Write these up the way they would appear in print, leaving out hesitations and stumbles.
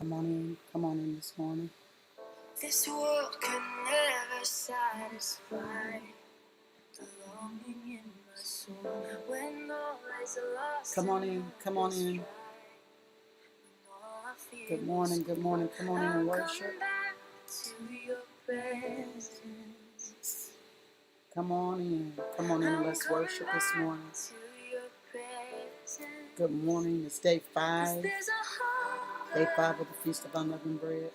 Come on in this morning. This world can never satisfy the longing in my soul when all is lost. Come on in, come on in. Good morning, come on in and worship. Come on in and let's worship this morning. Good morning, it's day 5. Day 5 of the Feast of Unleavened Bread.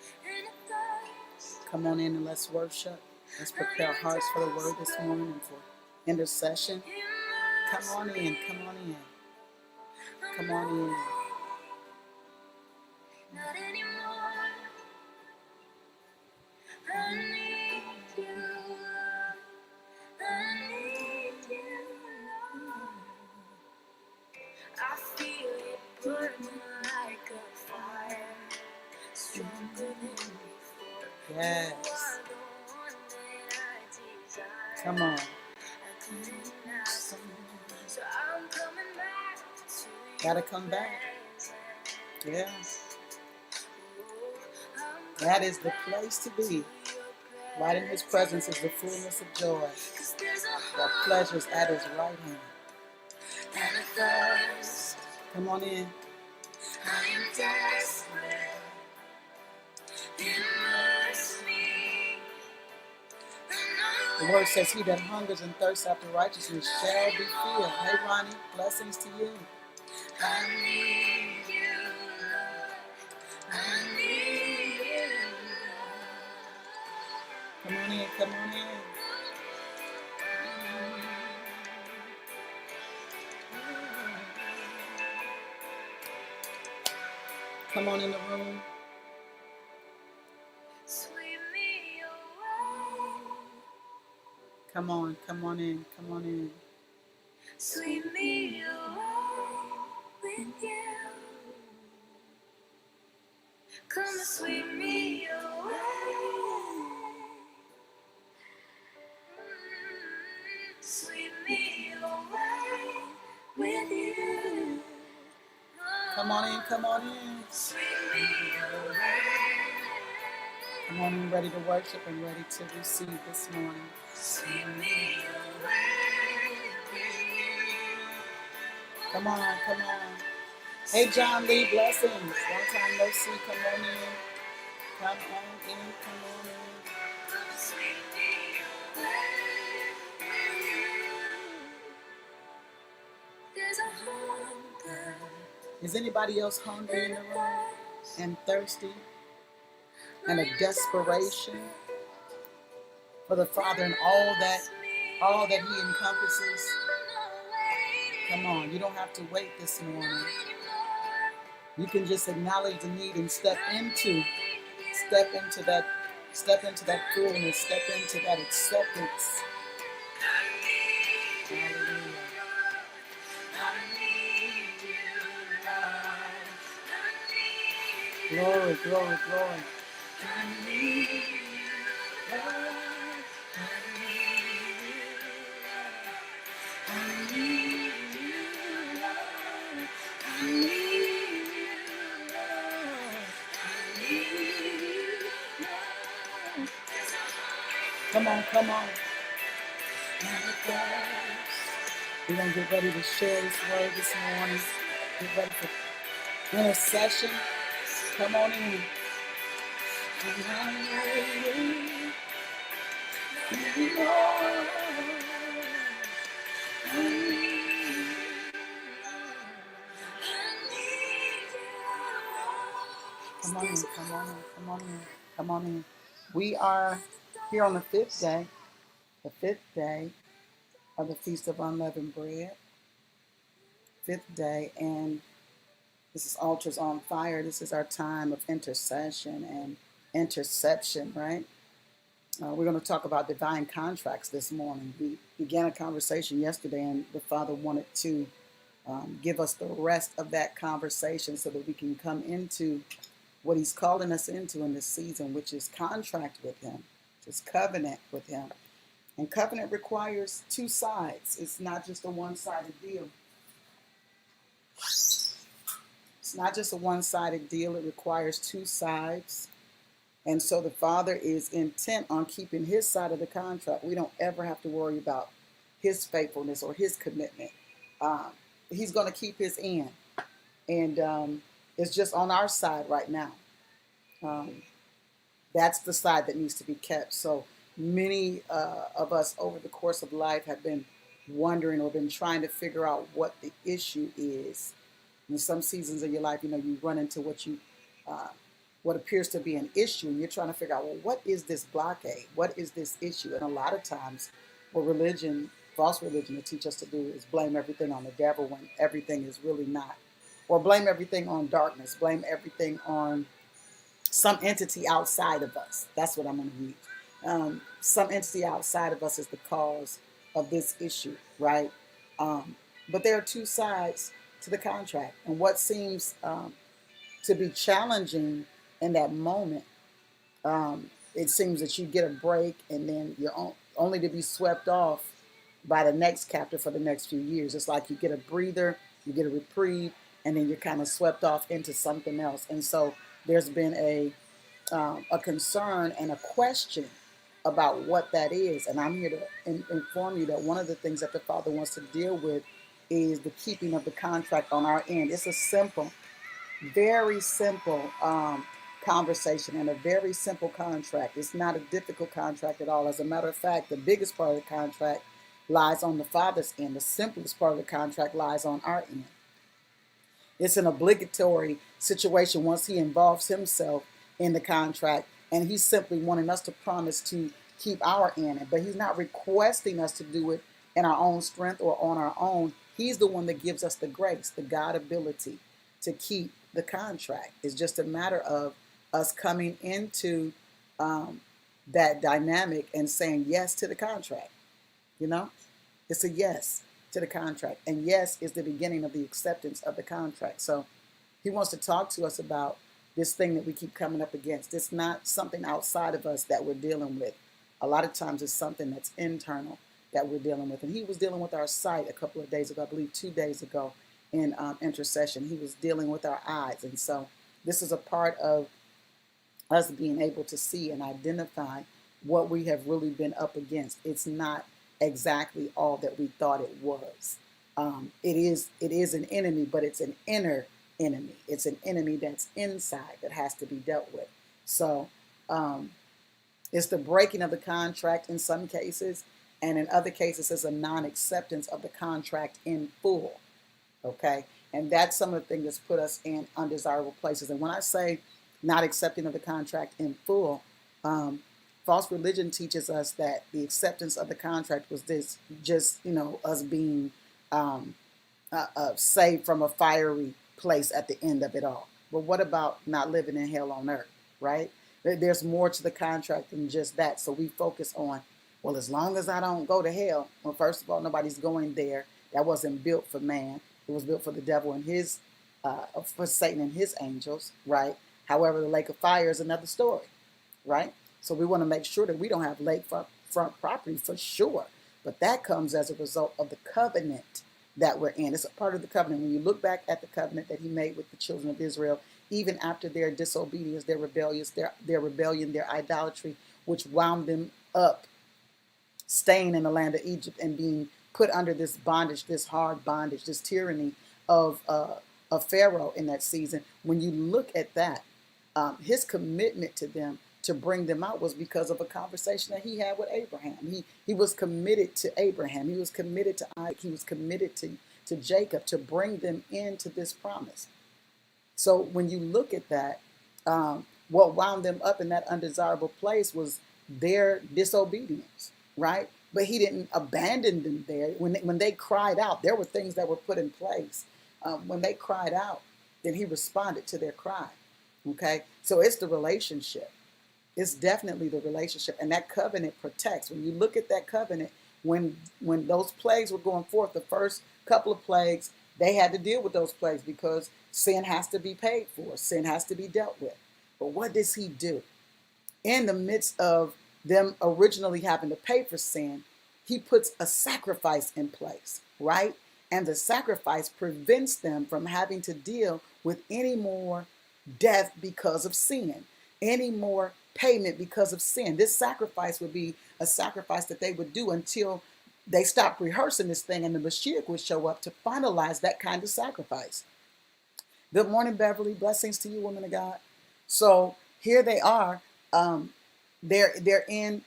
Come on in and let's worship. Let's prepare our hearts for the word this morning and for intercession. Come on in, come on in. Come on in. Not anymore. I need you, Lord. I need you, Lord. I feel it burning like a fire, stronger than before. Yes. You are the one that I desire. Come on. I couldn't ask for more, so I'm coming back to you. Gotta come back. Yes. That is the place to be. Right in His presence is the fullness of joy. The pleasures at His right hand. And a thirst. Come on in. I am desperate. Immerse me. The word says, "He that hungers and thirsts after righteousness shall be filled." Hey, Ronnie, blessings to you. I need you, Lord. I need you, Lord. Come on in, come on in. Come on in the room. Sweep me away. Come on in, come on in. Sweep me away with you. Come and sweep me away. Sweep me away with you. Come on in, come on in. Sweep me away. Come on in, ready to worship and ready to receive this morning. Sweep me away with you. Come on, come on. Hey, John Lee, blessings. Long time no see. Come on in. Come on in, come on in. Come sweep me away with you. There's a hunger. Is anybody else hungry in the room and thirsty and a desperation for the Father and all that He encompasses? Come on, you don't have to wait this morning. You can just acknowledge the need and step into that fullness, step into that acceptance. Hallelujah. Glory, glory, glory. I need you, Lord. I need you, Lord. I need you, Lord. I need you, Lord. Come on, come on. We're going to get ready to share this word this morning. Get ready for intercession. Come on in. Come on in, come on in, come on in, come on in. We are here on the fifth day of the Feast of Unleavened Bread. 5th day, and this is Altars on Fire. This is our time of intercession and interception, right? We're going to talk about divine contracts this morning. We began a conversation yesterday, and the Father wanted to give us the rest of that conversation so that we can come into what He's calling us into in this season, which is contract with Him, just covenant with Him. And covenant requires two sides. It's not just a one-sided deal. It's not just a one-sided deal. It requires two sides. And so the Father is intent on keeping his side of the contract. We don't ever have to worry about his faithfulness or his commitment. Um, he's going to keep his end. And it's just on our side right now. Um, that's the side that needs to be kept. So many of us over the course of life have been wondering or been trying to figure out what the issue is. In some seasons of your life, you run into uh, what appears to be an issue, and you're trying to figure out, well, what is this blockade? What is this issue? And a lot of times, what religion, false religion, will teach us to do is blame everything on the devil when everything is really not, or blame everything on darkness, blame everything on some entity outside of us. That's what I'm going to use. Some entity outside of us is the cause of this issue, right? But there are two sides to the contract, and what seems to be challenging in that moment, it seems that you get a break, and then you're only to be swept off by the next captor for the next few years. It's like you get a breather, you get a reprieve, and then you're kind of swept off into something else. And so there's been a concern and a question about what that is. And I'm here to inform you that one of the things that the Father wants to deal with is the keeping of the contract on our end. It's a simple, very simple conversation and a very simple contract. It's not a difficult contract at all. As a matter of fact, the biggest part of the contract lies on the Father's end. The simplest part of the contract lies on our end. It's an obligatory situation once he involves himself in the contract, and he's simply wanting us to promise to keep our end. But he's not requesting us to do it in our own strength or on our own. He's the one that gives us the grace, the God ability to keep the contract. It's just a matter of us coming into that dynamic and saying yes to the contract. It's a yes to the contract. And yes is the beginning of the acceptance of the contract. So he wants to talk to us about this thing that we keep coming up against. It's not something outside of us that we're dealing with. A lot of times it's something that's internal that we're dealing with. And he was dealing with our sight a couple of days ago, I believe 2 days ago in intercession. He was dealing with our eyes. And so this is a part of us being able to see and identify what we have really been up against. It's not exactly all that we thought it was. It is an enemy, but it's an inner enemy. It's an enemy that's inside that has to be dealt with. So it's the breaking of the contract in some cases, and in other cases, it's a non-acceptance of the contract in full. Okay, and that's some of the things that's put us in undesirable places. And when I say not accepting of the contract in full, false religion teaches us that the acceptance of the contract was this, just us being saved from a fiery place at the end of it all. But what about not living in hell on earth, right? There's more to the contract than just that. So we focus on, well, as long as I don't go to hell. Well, first of all, nobody's going there. That wasn't built for man. It was built for the devil and for Satan and his angels, right? However, the lake of fire is another story, right? So we want to make sure that we don't have lakefront property for sure. But that comes as a result of the covenant that we're in. It's a part of the covenant. When you look back at the covenant that he made with the children of Israel, even after their disobedience, their rebellion, their idolatry, which wound them up staying in the land of Egypt and being put under this bondage, this hard bondage, this tyranny of Pharaoh in that season. When you look at that, his commitment to them to bring them out was because of a conversation that he had with Abraham. He was committed to Abraham. He was committed to Isaac. He was committed to Jacob to bring them into this promise. So when you look at that, what wound them up in that undesirable place was their disobedience, right? But he didn't abandon them there. When they cried out, there were things that were put in place. When they cried out, then he responded to their cry. Okay, so it's the relationship. It's definitely the relationship, and that covenant protects. When you look at that covenant, when those plagues were going forth, the first couple of plagues, they had to deal with those plagues because sin has to be paid for. Sin has to be dealt with. But what does he do? In the midst of them originally having to pay for sin, he puts a sacrifice in place, right? And the sacrifice prevents them from having to deal with any more death because of sin, any more payment because of sin. This sacrifice would be a sacrifice that they would do until they stopped rehearsing this thing and the Mashiach would show up to finalize that kind of sacrifice. Good morning, Beverly. Blessings to you, woman of God. So here they are. Um, they're in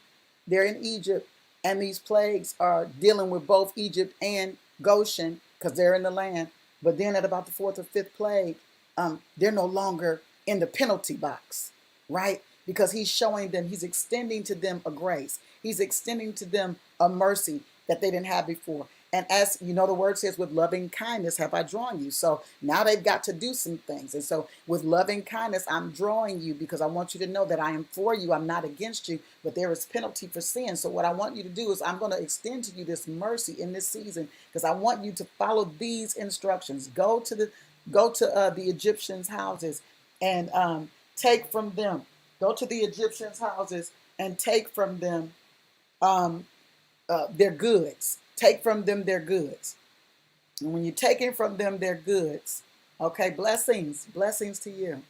Egypt, and these plagues are dealing with both Egypt and Goshen because they're in the land. But then at about the fourth or fifth plague, they're no longer in the penalty box, right? Because he's showing them, he's extending to them a grace. He's extending to them a mercy that they didn't have before. And as you know, the word says, with loving kindness have I drawn you. So now they've got to do some things. And so with loving kindness, I'm drawing you because I want you to know that I am for you. I'm not against you, but there is penalty for sin. So what I want you to do is I'm going to extend to you this mercy in this season because I want you to follow these instructions. Go to the Egyptians' houses and take from them. Go to the Egyptians' houses and take from them their goods. Take from them their goods. And when you're taking from them their goods, okay, blessings to you.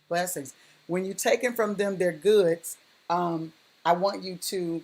Blessings. When you're taking from them their goods, I want you to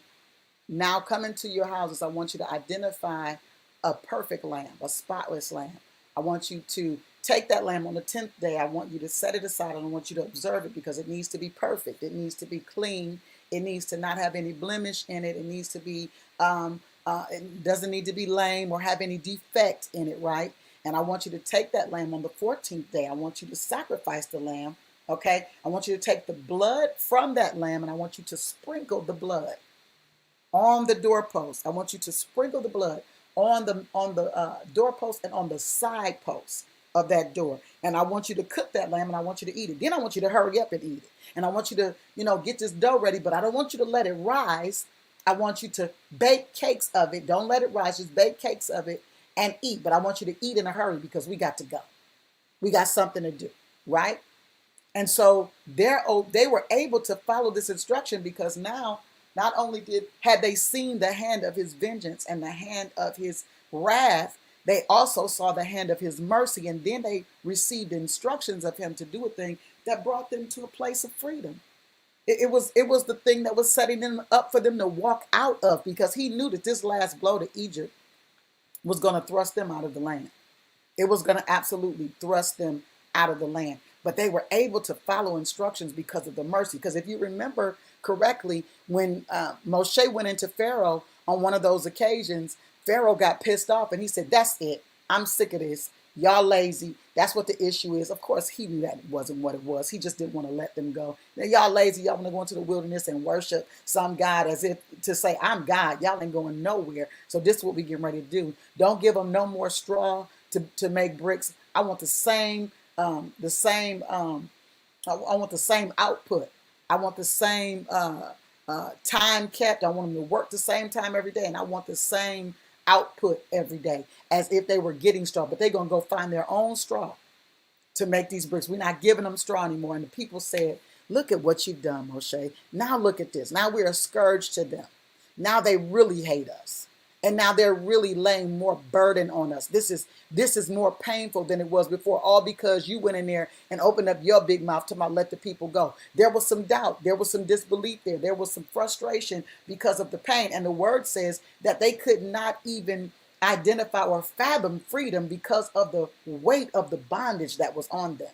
now come into your houses. I want you to identify a perfect lamb, a spotless lamb. I want you to take that lamb on the 10th day. I want you to set it aside and I want you to observe it because it needs to be perfect. It needs to be clean. It needs to not have any blemish in it. It needs to be, it doesn't need to be lame or have any defect in it, right? And I want you to take that lamb on the 14th day. I want you to sacrifice the lamb, okay? I want you to take the blood from that lamb and I want you to sprinkle the blood on the doorpost. I want you to sprinkle the blood on the doorpost and on the side posts of that door. And I want you to cook that lamb and I want you to eat it. Then I want you to hurry up and eat it. And I want you to, get this dough ready, but I don't want you to let it rise. I want you to bake cakes of it. Don't let it rise. Just bake cakes of it and eat. But I want you to eat in a hurry because we got to go. We got something to do, right? And so they were able to follow this instruction because now not only had they seen the hand of his vengeance and the hand of his wrath, they also saw the hand of his mercy, and then they received instructions of him to do a thing that brought them to a place of freedom. It was the thing that was setting them up for them to walk out of because he knew that this last blow to Egypt was going to thrust them out of the land. It was going to absolutely thrust them out of the land. But they were able to follow instructions because of the mercy. Because if you remember correctly, when Moshe went into Pharaoh on one of those occasions, Pharaoh got pissed off and he said, "That's it. I'm sick of this. Y'all lazy. That's what the issue is." Of course, he knew that wasn't what it was. He just didn't want to let them go. Now, y'all lazy. Y'all want to go into the wilderness and worship some God as if to say, "I'm God." Y'all ain't going nowhere. So this is what we getting ready to do. Don't give them no more straw to make bricks. I want the same I want the same output. I want the same time kept. I want them to work the same time every day, and I want the same output every day as if they were getting straw. But they're gonna go find their own straw to make these bricks. We're not giving them straw anymore. And the people said, "Look at what you've done, Moshe. Now look at this. Now we're a scourge to them. Now they really hate us. And now they're really laying more burden on us. This is more painful than it was before, all because you went in there and opened up your big mouth to let the people go." There was some doubt. There was some disbelief there. There was some frustration because of the pain. And the word says that they could not even identify or fathom freedom because of the weight of the bondage that was on them.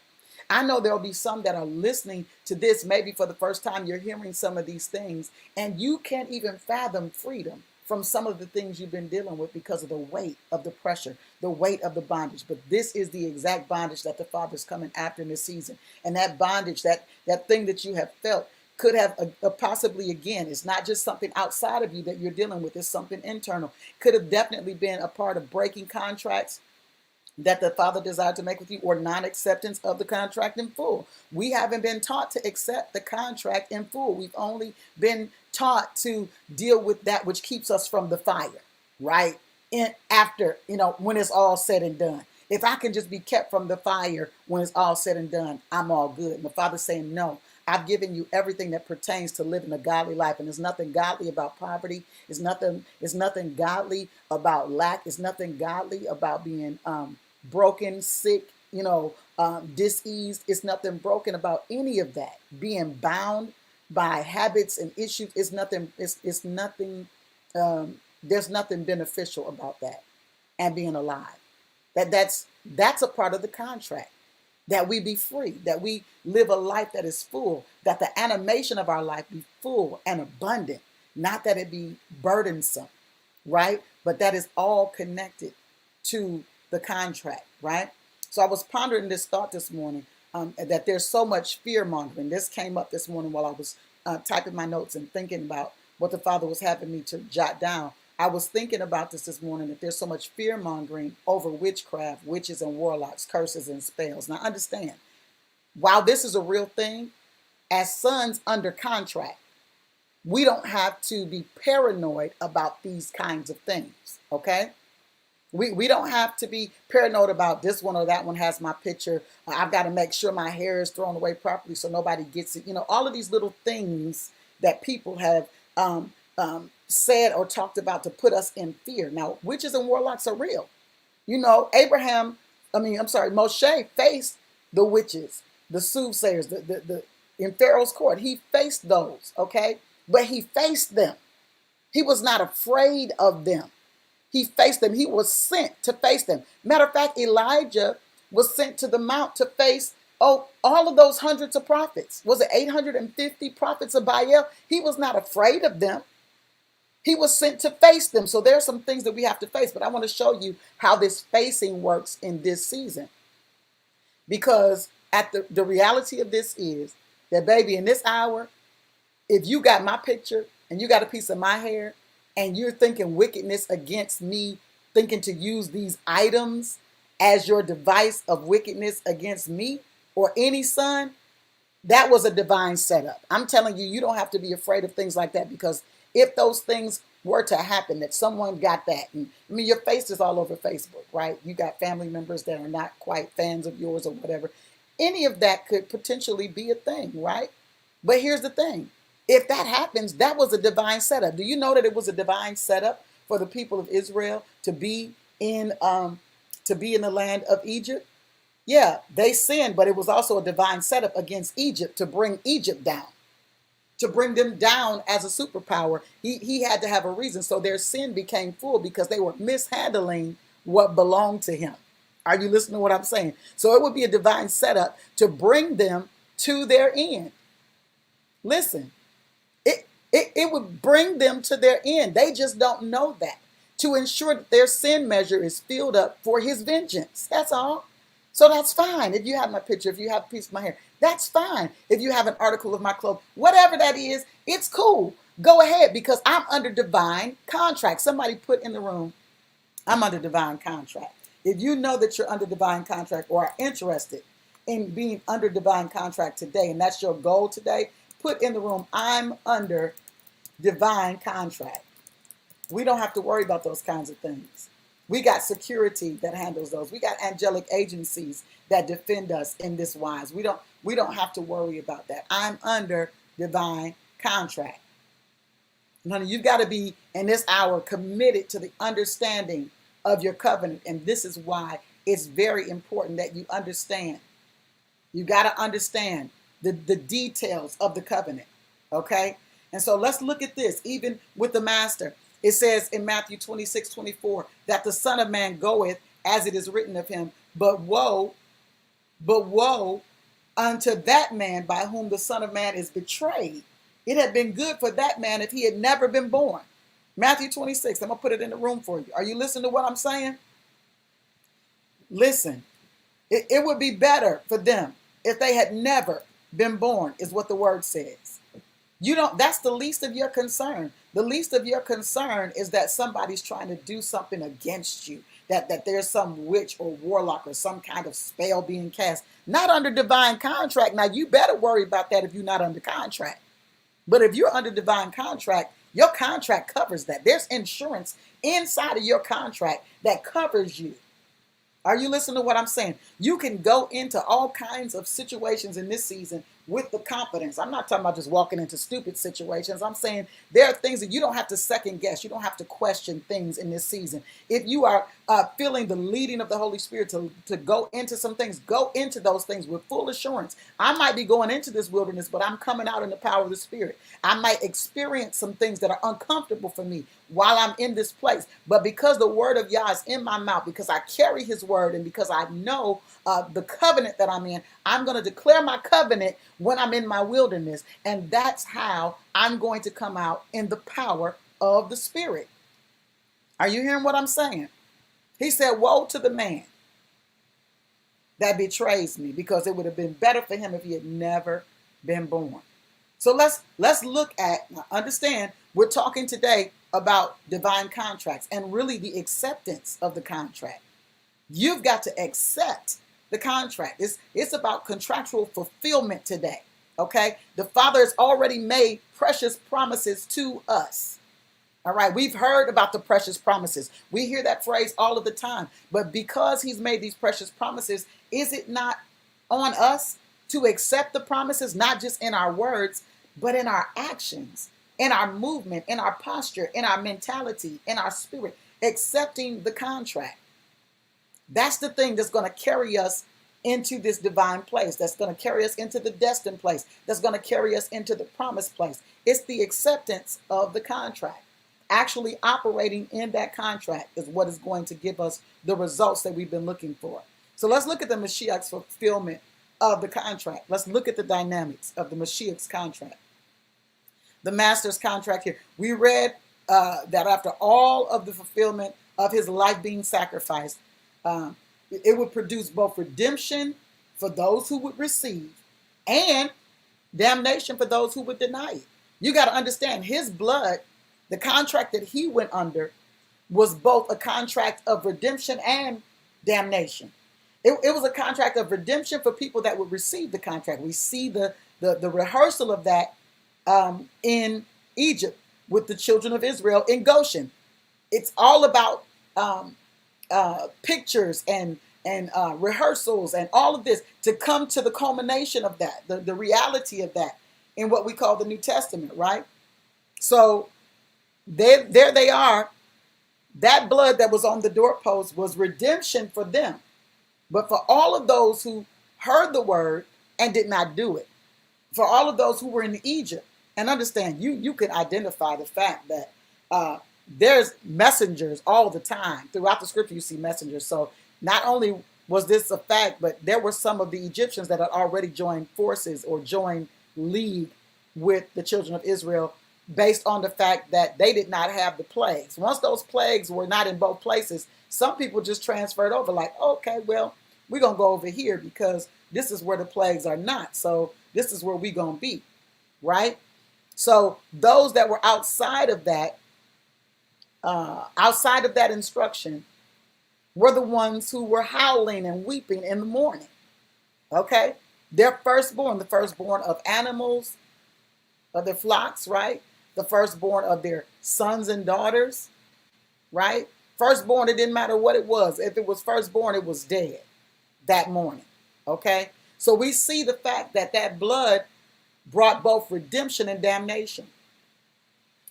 I know there'll be some that are listening to this, maybe for the first time, you're hearing some of these things, and you can't even fathom freedom from some of the things you've been dealing with because of the weight of the pressure, the weight of the bondage. But this is the exact bondage that the Father's coming after in this season. And that bondage, that thing that you have felt, could have possibly, again, it's not just something outside of you that you're dealing with, it's something internal. Could have definitely been a part of breaking contracts that the Father desired to make with you, or non-acceptance of the contract in full. We haven't been taught to accept the contract in full. We've only been taught to deal with that which keeps us from the fire, right? After, when it's all said and done. If I can just be kept from the fire when it's all said and done, I'm all good. And the Father's saying, no, I've given you everything that pertains to living a godly life. And there's nothing godly about poverty. It's nothing godly about lack. It's nothing godly about being broken, sick, diseased. It's nothing broken about any of that. Being bound by habits and issues is nothing. It's nothing. There's nothing beneficial about that. And being alive. That's a part of the contract. That we be free, that we live a life that is full, that the animation of our life be full and abundant, not that it be burdensome, right? But that is all connected to the contract, right? So I was pondering this thought this morning, that there's so much fear mongering. This came up this morning while I was typing my notes and thinking about what the Father was having me to jot down. I was thinking about this morning, that there's so much fear mongering over witchcraft, witches and warlocks, curses and spells. Now understand, while this is a real thing, as sons under contract, we don't have to be paranoid about these kinds of things, okay? We don't have to be paranoid about this one or that one has my picture. I've got to make sure my hair is thrown away properly so nobody gets it. All of these little things that people have said or talked about to put us in fear. Now, witches and warlocks are real. Moshe faced the witches, the soothsayers, the in Pharaoh's court. He faced those, okay? But he faced them. He was not afraid of them. He faced them. He was sent to face them. Matter of fact, Elijah was sent to the mount to face all of those hundreds of prophets. Was it 850 prophets of Baal? He was not afraid of them. He was sent to face them. So there are some things that we have to face, but I want to show you how this facing works in this season. Because the reality of this is that, baby, in this hour, if you got my picture and you got a piece of my hair and you're thinking wickedness against me, thinking to use these items as your device of wickedness against me or any son, that was a divine setup. I'm telling you, you don't have to be afraid of things like that, because if those things were to happen, that someone got that, and your face is all over Facebook, right? You got family members that are not quite fans of yours or whatever. Any of that could potentially be a thing, right? But here's the thing. If that happens, that was a divine setup. Do you know that it was a divine setup for the people of Israel to be in the land of Egypt? Yeah, they sinned, but it was also a divine setup against Egypt to bring Egypt down. To bring them down as a superpower. He had to have a reason. So their sin became full because they were mishandling what belonged to him. Are you listening to what I'm saying? So it would be a divine setup to bring them to their end. Listen, it would bring them to their end. They just don't know that. To ensure that their sin measure is filled up for his vengeance. That's all. So that's fine. If you have my picture, if you have a piece of my hair, that's fine. If you have an article of my clothes, whatever that is, it's cool. Go ahead, because I'm under divine contract. Somebody put in the room, I'm under divine contract. If you know that you're under divine contract or are interested in being under divine contract today, and that's your goal today, put in the room, I'm under divine contract. We don't have to worry about those kinds of things. We got security that handles those. We got angelic agencies that defend us in this wise. We don't have to worry about that. I'm under divine contract. And honey, you've got to be in this hour committed to the understanding of your covenant. And this is why it's very important that you understand. You got to understand the details of the covenant. Okay? And so let's look at this, even with the master. It says in Matthew 26:24 that the Son of Man goeth as it is written of him, but woe unto that man by whom the Son of Man is betrayed. It had been good for that man if he had never been born. Matthew 26, I'm going to put it in the room for you. Are you listening to what I'm saying? Listen, it would be better for them if they had never been born, is what the word says. That's the least of your concern. The least of your concern is that somebody's trying to do something against you, that there's some witch or warlock or some kind of spell being cast, not under divine contract. Now, you better worry about that if you're not under contract. But if you're under divine contract, your contract covers that. There's insurance inside of your contract that covers you. Are you listening to what I'm saying? You can go into all kinds of situations in this season with the confidence. I'm not talking about just walking into stupid situations. I'm saying there are things that you don't have to second guess. You don't have to question things in this season. If you are feeling the leading of the Holy Spirit to go into some things, go into those things with full assurance. I might be going into this wilderness, but I'm coming out in the power of the Spirit. I might experience some things that are uncomfortable for me while I'm in this place. But because the word of Yah is in my mouth, because I carry his word, and because I know the covenant that I'm in, I'm going to declare my covenant when I'm in my wilderness. And that's how I'm going to come out in the power of the Spirit. Are you hearing what I'm saying? He said, woe to the man that betrays me, because it would have been better for him if he had never been born. So let's look at, understand, we're talking today about divine contracts and really the acceptance of the contract. You've got to accept the contract. It's about contractual fulfillment today. Okay? The Father has already made precious promises to us. All right, we've heard about the precious promises. We hear that phrase all of the time. But because he's made these precious promises, is it not on us to accept the promises, not just in our words, but in our actions, in our movement, in our posture, in our mentality, in our spirit, accepting the contract? That's the thing that's going to carry us into this divine place, that's going to carry us into the destined place, that's going to carry us into the promised place. It's the acceptance of the contract. Actually operating in that contract is what is going to give us the results that we've been looking for. So let's look at the Mashiach's fulfillment of the contract. Let's look at the dynamics of the Mashiach's contract. The master's contract here. We read that after all of the fulfillment of his life being sacrificed, it would produce both redemption for those who would receive and damnation for those who would deny it. You got to understand, his blood, the contract that he went under, was both a contract of redemption and damnation. It was a contract of redemption for people that would receive the contract. We see the rehearsal of that in Egypt with the children of Israel in Goshen. It's all about pictures and rehearsals and all of this to come to the culmination of that, the reality of that in what we call the New Testament, right? So there they are. That blood that was on the doorpost was redemption for them. But for all of those who heard the word and did not do it, for all of those who were in Egypt, and understand, you can identify the fact that there's messengers all the time. Throughout the scripture, you see messengers. So not only was this a fact, but there were some of the Egyptians that had already joined forces or joined league with the children of Israel based on the fact that they did not have the plagues. Once those plagues were not in both places, some people just transferred over like, okay, well, we're going to go over here because this is where the plagues are not. So this is where we're going to be, right? So those that were outside of that instruction were the ones who were howling and weeping in the morning, okay? Their firstborn, the firstborn of animals, of their flocks, right? The firstborn of their sons and daughters, right? Firstborn, it didn't matter what it was. If it was firstborn, it was dead that morning, okay? So we see the fact that that blood brought both redemption and damnation.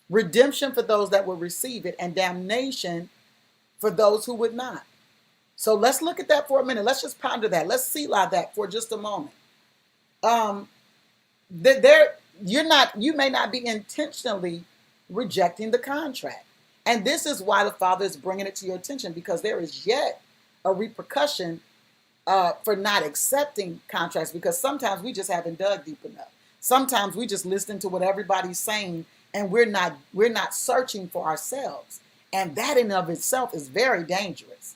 Redemption for those that would receive it and damnation for those who would not. So let's look at that for a minute. Let's just ponder that. Let's selah that for just a moment. You may not be intentionally rejecting the contract. And this is why the Father is bringing it to your attention, because there is yet a repercussion for not accepting contracts, because sometimes we just haven't dug deep enough. Sometimes we just listen to what everybody's saying and we're not searching for ourselves. And that in and of itself is very dangerous.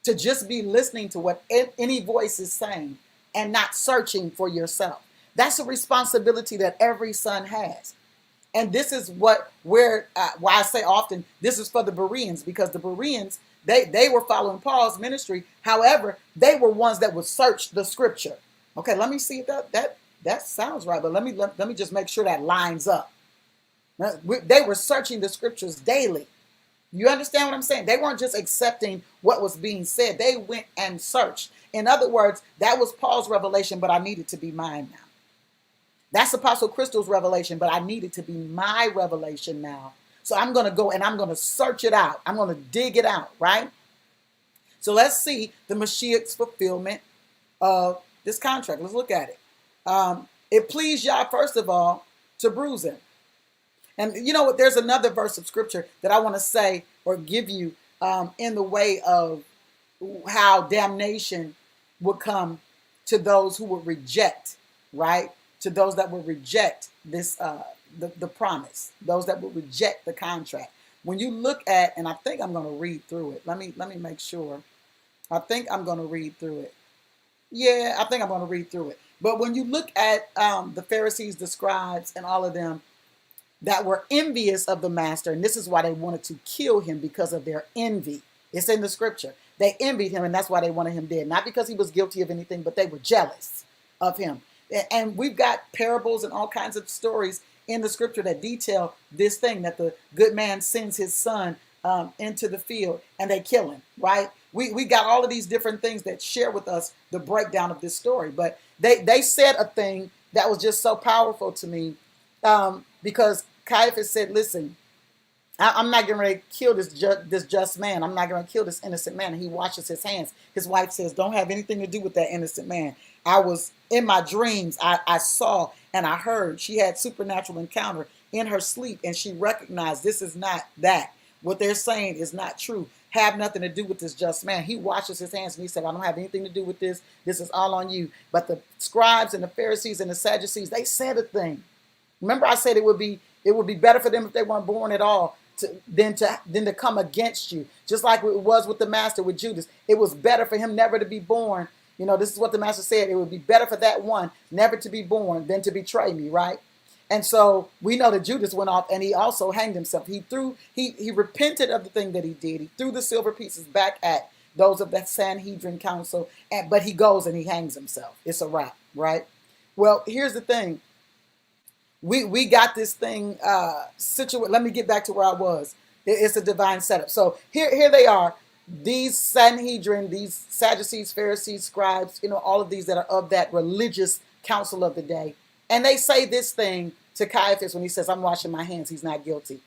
To just be listening to what any voice is saying and not searching for yourself. That's a responsibility that every son has. And this is why I say often, this is for the Bereans, because the Bereans, they were following Paul's ministry. However, they were ones that would search the scripture. Okay, let me see if that sounds right, but let me just make sure that lines up. They were searching the scriptures daily. You understand what I'm saying? They weren't just accepting what was being said. They went and searched. In other words, that was Paul's revelation, but I need it to be mine now. That's Apostle Crystal's revelation, but I need it to be my revelation now. So I'm going to go and I'm going to search it out. I'm going to dig it out, right? So let's see the Mashiach's fulfillment of this contract. Let's look at it. It pleased Yah, first of all, to bruise him. And you know what? There's another verse of scripture that I want to say or give you in the way of how damnation would come to those who would reject, right? To those that would reject this, the promise, those that would reject the contract. When you look at, and I think I'm going to read through it. Let me make sure. I think I'm going to read through it. Yeah, I think I'm going to read through it. But when you look at the Pharisees, the scribes, and all of them that were envious of the master, and this is why they wanted to kill him, because of their envy. It's in the scripture. They envied him, and that's why they wanted him dead. Not because he was guilty of anything, but they were jealous of him. And we've got parables and all kinds of stories in the scripture that detail this thing, that the good man sends his son into the field and they kill him, right? We got all of these different things that share with us the breakdown of this story. But they said a thing that was just so powerful to me, because Caiaphas said, listen, I'm not going to kill this just man. I'm not going to kill this innocent man. And he washes his hands. His wife says, don't have anything to do with that innocent man. I was in my dreams. I saw and I heard. She had supernatural encounter in her sleep, and she recognized this is not that. What they're saying is not true. Have nothing to do with this just man. He washes his hands and he said, I don't have anything to do with this. This is all on you. But the scribes and the Pharisees and the Sadducees, they said a thing. Remember, I said it would be better for them if they weren't born at all than to come against you. Just like it was with the master, with Judas. It was better for him never to be born. You know, this is what the master said. It would be better for that one never to be born than to betray me, right? And so we know that Judas went off and he also hanged himself. He repented of the thing that he did. He threw the silver pieces back at those of that Sanhedrin council, but he goes and he hangs himself. It's a wrap, right? Well, here's the thing. We got this thing situated. Let me get back to where I was. It's a divine setup. So here they are. These Sanhedrin, these Sadducees, Pharisees, scribes, all of these that are of that religious council of the day. And they say this thing to Caiaphas when he says, I'm washing my hands. He's not guilty.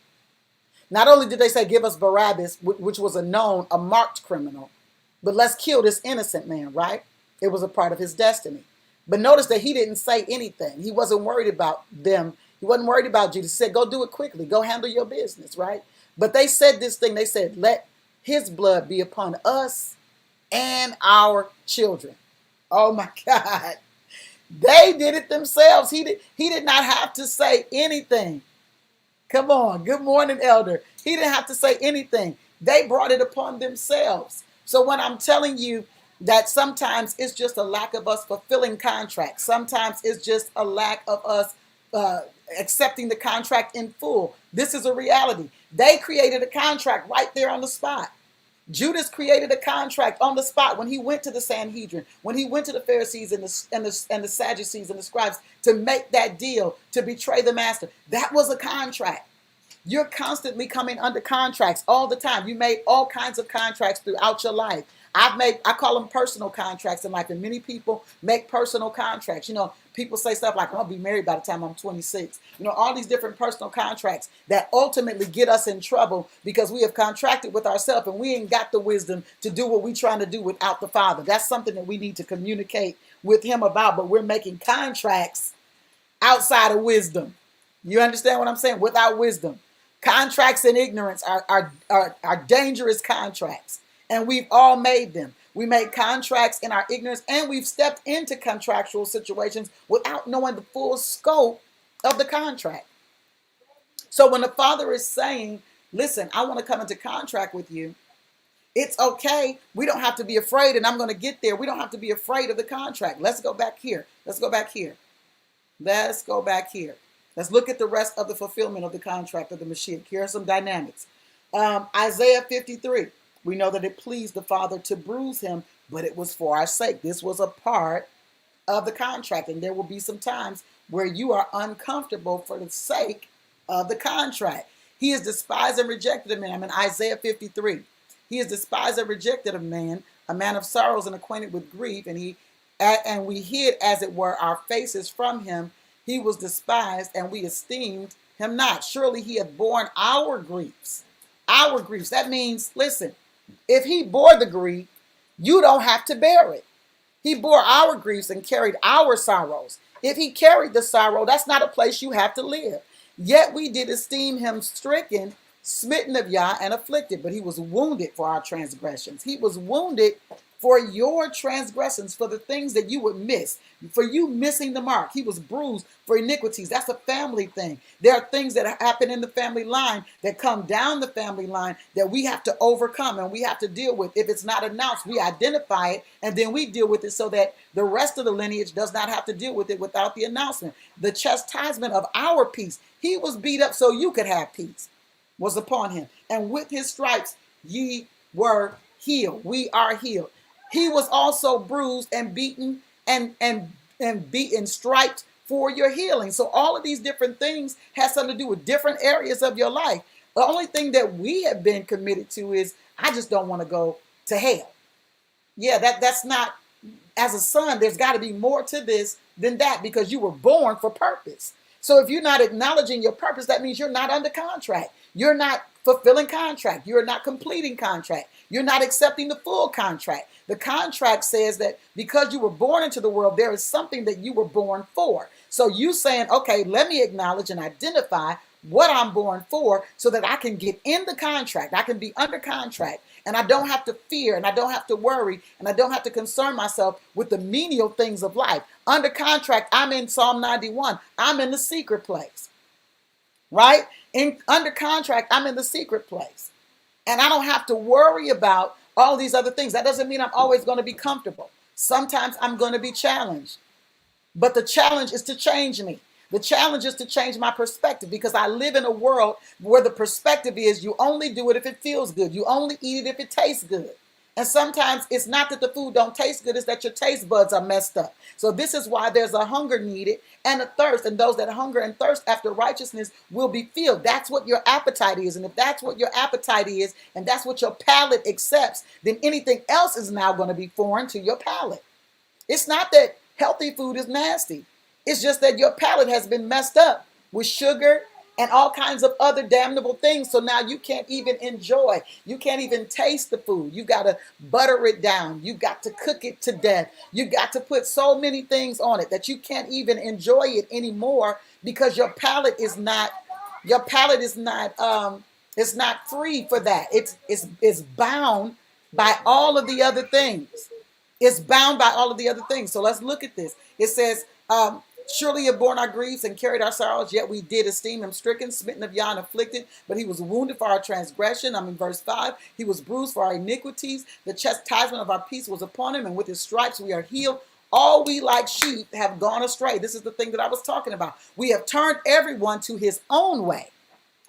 Not only did they say, give us Barabbas, which was a marked criminal, but let's kill this innocent man, right? It was a part of his destiny. But notice that he didn't say anything. He wasn't worried about them. He wasn't worried about Judas. He said, go do it quickly. Go handle your business, right? But they said this thing. They said, let his blood be upon us and our children. Oh my God. They did it themselves. He did not have to say anything. Come on. Good morning, elder. He didn't have to say anything. They brought it upon themselves. So when I'm telling you that sometimes it's just a lack of us fulfilling contracts. Sometimes it's just a lack of us accepting the contract in full. This is a reality. They created a contract right there on the spot. Judas created a contract on the spot when he went to the Sanhedrin, when he went to the Pharisees and the Sadducees and the scribes to make that deal to betray the master. That was a contract. You're constantly coming under contracts all the time. You made all kinds of contracts throughout your life. I call them personal contracts in life, and many people make personal contracts. People say stuff like, I'll be married by the time I'm 26. All these different personal contracts that ultimately get us in trouble because we have contracted with ourselves and we ain't got the wisdom to do what we're trying to do without the Father. That's something that we need to communicate with him about, but we're making contracts outside of wisdom. You understand what I'm saying? Without wisdom. Contracts in ignorance are dangerous contracts. And we've all made them. We made contracts in our ignorance, and we've stepped into contractual situations without knowing the full scope of the contract. So when the Father is saying, listen, I want to come into contract with you, it's okay. We don't have to be afraid, and I'm going to get there. We don't have to be afraid of the contract. Let's go back here. Let's go back here. Let's go back here. Let's look at the rest of the fulfillment of the contract of the Mashiach. Here are some dynamics. Isaiah 53. We know that it pleased the Father to bruise him, but it was for our sake. This was a part of the contract, and there will be some times where you are uncomfortable for the sake of the contract. He is despised and rejected of man. I'm in Isaiah 53. He is despised and rejected of man, a man of sorrows and acquainted with grief, and we hid, as it were, our faces from him. He was despised, and we esteemed him not. Surely he hath borne our griefs. Our griefs. That means, listen, if he bore the grief, you don't have to bear it. He bore our griefs and carried our sorrows. If he carried the sorrow, that's not a place you have to live. Yet we did esteem him stricken, smitten of Yah, and afflicted. But he was wounded for our transgressions. He was wounded for your transgressions, for the things that you would miss, for you missing the mark. He was bruised for iniquities. That's a family thing. There are things that happen in the family line that come down the family line that we have to overcome and we have to deal with. If it's not announced, we identify it and then we deal with it so that the rest of the lineage does not have to deal with it without the announcement. The chastisement of our peace, he was beat up so you could have peace, was upon him. And with his stripes, ye were healed. We are healed. He was also bruised and beaten and beaten, striped for your healing. So all of these different things has something to do with different areas of your life. The only thing that we have been committed to is, I just don't want to go to hell. Yeah, that's not, as a son, there's got to be more to this than that, because you were born for purpose. So if you're not acknowledging your purpose, that means you're not under contract. You're not fulfilling contract. You're not completing contract. You're not accepting the full contract. The contract says that because you were born into the world, there is something that you were born for. So you saying, okay, let me acknowledge and identify what I'm born for so that I can get in the contract. I can be under contract and I don't have to fear and I don't have to worry and I don't have to concern myself with the menial things of life. Under contract, I'm in Psalm 91. I'm in the secret place, right? Under contract, I'm in the secret place. And I don't have to worry about all these other things. That doesn't mean I'm always going to be comfortable. Sometimes I'm going to be challenged. But the challenge is to change me. The challenge is to change my perspective, because I live in a world where the perspective is you only do it if it feels good. You only eat it if it tastes good. And sometimes it's not that the food don't taste good, it's that your taste buds are messed up. So this is why there's a hunger needed and a thirst. And those that hunger and thirst after righteousness will be filled. That's what your appetite is. And if that's what your appetite is, and that's what your palate accepts, then anything else is now going to be foreign to your palate. It's not that healthy food is nasty. It's just that your palate has been messed up with sugar and all kinds of other damnable things. So now you can't even enjoy. You can't even taste the food. You got to butter it down. You got to cook it to death. You got to put so many things on it that you can't even enjoy it anymore, because your palate is not, it's not free for that. It's bound by all of the other things. It's bound by all of the other things. So let's look at this. It says, surely he had borne our griefs and carried our sorrows, yet we did esteem him stricken, smitten of Yah, and afflicted. But he was wounded for our transgression. I'm in verse 5. He was bruised for our iniquities. The chastisement of our peace was upon him, and with his stripes we are healed. All we like sheep have gone astray. This is the thing that I was talking about. We have turned everyone to his own way.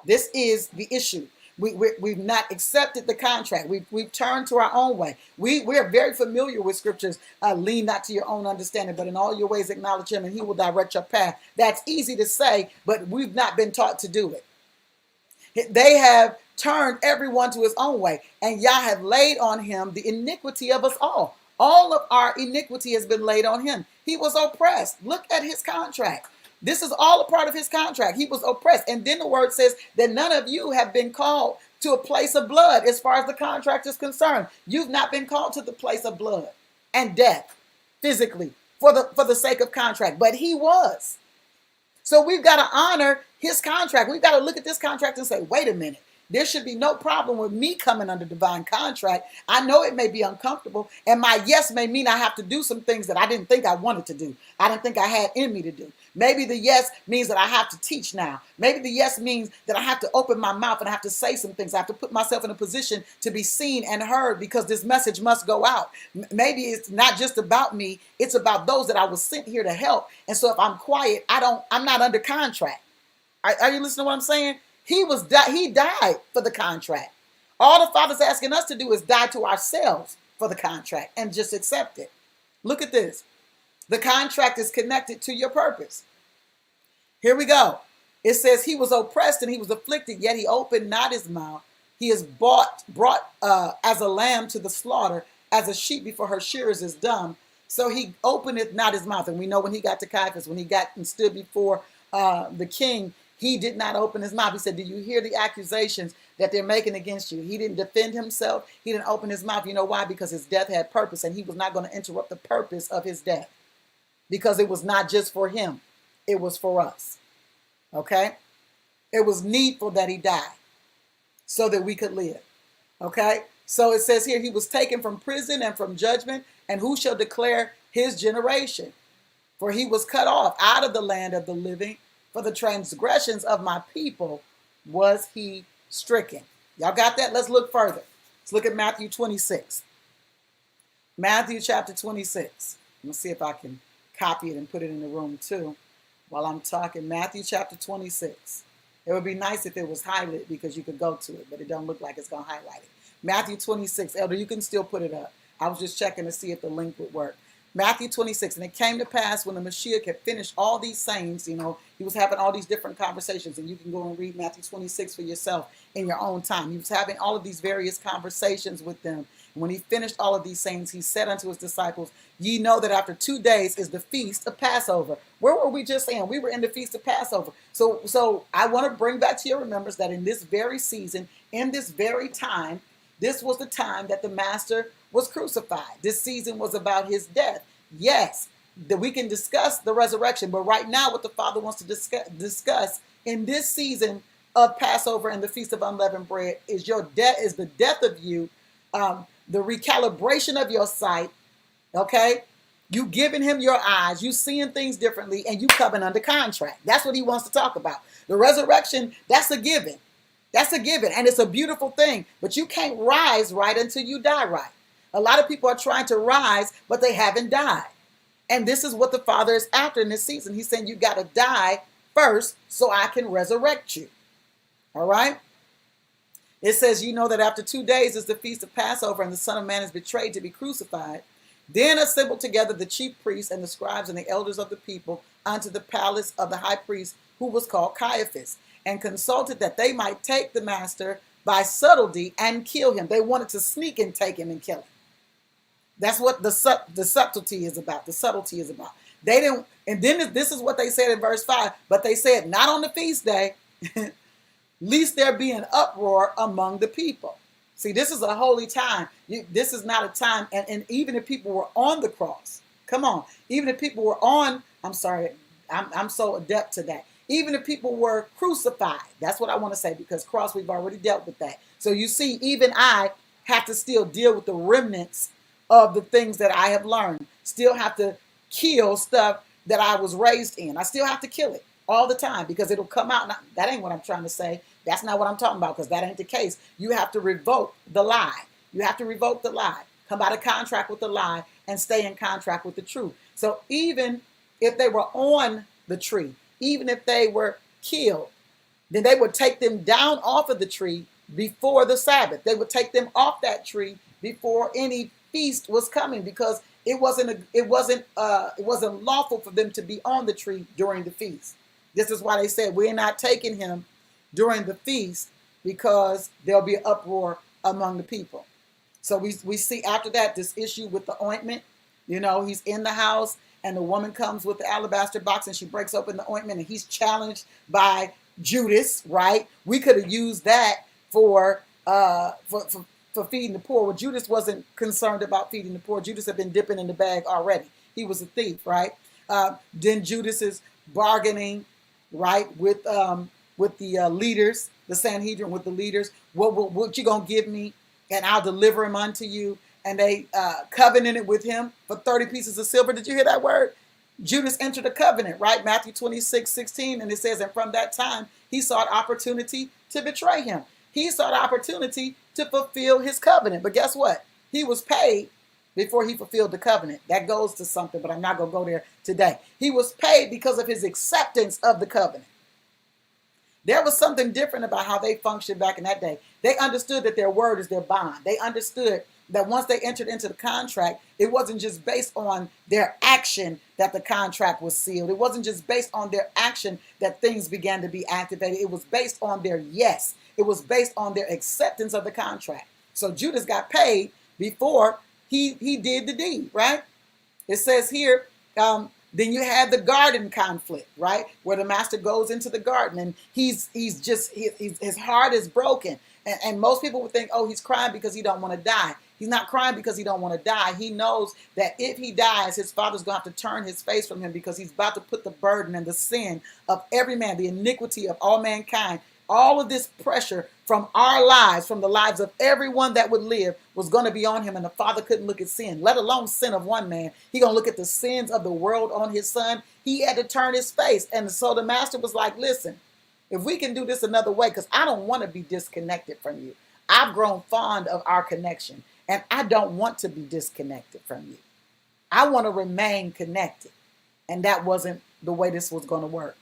This is the issue. We've not accepted the contract. We've turned to our own way. We're very familiar with scriptures. Lean not to your own understanding, but in all your ways acknowledge him and he will direct your path. That's easy to say, but we've not been taught to do it. They have turned everyone to his own way, and Yah have laid on him the iniquity of us all. All of our iniquity has been laid on him. He was oppressed. Look at his contract. This is all a part of his contract. He was oppressed. And then the word says that none of you have been called to a place of blood as far as the contract is concerned. You've not been called to the place of blood and death physically for the sake of contract, but he was. So we've got to honor his contract. We've got to look at this contract and say, wait a minute. There should be no problem with me coming under divine contract. I know it may be uncomfortable, and my yes may mean I have to do some things that I didn't think I wanted to do. I didn't think I had in me to do. Maybe the yes means that I have to teach now. Maybe the yes means that I have to open my mouth and I have to say some things. I have to put myself in a position to be seen and heard because this message must go out. Maybe it's not just about me. It's about those that I was sent here to help. And so if I'm quiet, I'm not under contract. Are you listening to what I'm saying? He died for the contract. All the Father's asking us to do is die to ourselves for the contract and just accept it. Look at this. The contract is connected to your purpose. Here we go. It says he was oppressed and he was afflicted, yet he opened not his mouth. He is brought as a lamb to the slaughter, as a sheep before her shearers is dumb. So he openeth not his mouth. And we know when he got to Caiaphas, when he got and stood before the king, he did not open his mouth. He said, do you hear the accusations that they're making against you? He didn't defend himself. He didn't open his mouth. You know why? Because his death had purpose, and he was not going to interrupt the purpose of his death, because it was not just for him. It was for us. Okay? It was needful that he died so that we could live. Okay? So it says here, he was taken from prison and from judgment, and who shall declare his generation? For he was cut off out of the land of the living. For the transgressions of my people was he stricken. Y'all got that? Let's look further. Let's look at Matthew 26. Matthew chapter 26. Let me see if I can copy it and put it in the room too while I'm talking. Matthew chapter 26. It would be nice if it was highlighted because you could go to it, but it don't look like it's going to highlight it. Matthew 26. Elder, you can still put it up. I was just checking to see if the link would work. Matthew 26. And it came to pass when the Mashiach had finished all these sayings, you know, he was having all these different conversations, and you can go and read Matthew 26 for yourself in your own time. He was having all of these various conversations with them. And when he finished all of these sayings, he said unto his disciples, ye know that after 2 days is the feast of Passover. Where were we just saying? We were in the feast of Passover. So I want to bring back to your remembrance that in this very season, in this very time, this was the time that the master was crucified. This season was about his death. Yes, that we can discuss the resurrection, but right now what the Father wants to discuss in this season of Passover and the Feast of Unleavened Bread is your death, is the death of you, the recalibration of your sight, okay? You giving him your eyes, you seeing things differently, and you coming under contract. That's what he wants to talk about. The resurrection, that's a given. That's a given, and it's a beautiful thing, but you can't rise right until you die right. A lot of people are trying to rise, but they haven't died. And this is what the Father is after in this season. He's saying you got to die first so I can resurrect you. All right? It says, you know that after 2 days is the feast of Passover, and the Son of Man is betrayed to be crucified. Then assembled together the chief priests and the scribes and the elders of the people unto the palace of the high priest, who was called Caiaphas, and consulted that they might take the master by subtlety and kill him. They wanted to sneak and take him and kill him. That's what the subtlety is about. The subtlety is about. They didn't, and then this is what they said in verse 5. But they said, not on the feast day, lest there be an uproar among the people. See, this is a holy time. This is not a time, and even if people were on the cross, come on, even if people were on, I'm sorry, I'm so adept to that. Even if people were crucified, that's what I want to say, because cross, we've already dealt with that. So you see, even I have to still deal with the remnants of the things that I have learned. Still have to kill stuff that I was raised in. I still have to kill it all the time because it'll come out. Now, that ain't what I'm trying to say. That's not what I'm talking about, because that ain't the case. You have to revoke the lie. You have to revoke the lie. Come out of contract with the lie and stay in contract with the truth. So even if they were on the tree, even if they were killed, then they would take them down off of the tree before the Sabbath. They would take them off that tree before any feast was coming, because it wasn't lawful for them to be on the tree during the feast. This is why they said we're not taking him during the feast, because there'll be an uproar among the people. So we see after that this issue with the ointment. You know, he's in the house and the woman comes with the alabaster box and she breaks open the ointment, and he's challenged by Judas, right? We could have used that for feeding the poor. Well, Judas wasn't concerned about feeding the poor. Judas had been dipping in the bag already. He was a thief, right? Then Judas is bargaining, right, with the leaders, the Sanhedrin, with the leaders. What you gonna give me, and I'll deliver him unto you. And they covenanted with him for 30 pieces of silver. Did you hear that word? Judas entered a covenant, right? Matthew 26:16, and it says, and from that time he sought opportunity to betray him. He sought opportunity to fulfill his covenant. But guess what? He was paid before he fulfilled the covenant. That goes to something, but I'm not going to go there today. He was paid because of his acceptance of the covenant. There was something different about how they functioned back in that day. They understood that their word is their bond. They understood that once they entered into the contract, it wasn't just based on their action that the contract was sealed. It wasn't just based on their action that things began to be activated. It was based on their yes. It was based on their acceptance of the contract. So Judas got paid before he did the deed, right? It says here, then you had the garden conflict, right? Where the master goes into the garden and he's his heart is broken. And most people would think, oh, he's crying because he don't want to die. He's not crying because he don't want to die. He knows that if he dies, his father's going to have to turn his face from him because he's about to put the burden and the sin of every man, the iniquity of all mankind. All of this pressure from our lives, from the lives of everyone that would live, was going to be on him. And the father couldn't look at sin, let alone sin of one man. He going to look at the sins of the world on his son. He had to turn his face. And so the master was like, listen, if we can do this another way, because I don't want to be disconnected from you. I've grown fond of our connection, and I don't want to be disconnected from you. I want to remain connected. And that wasn't the way this was going to work.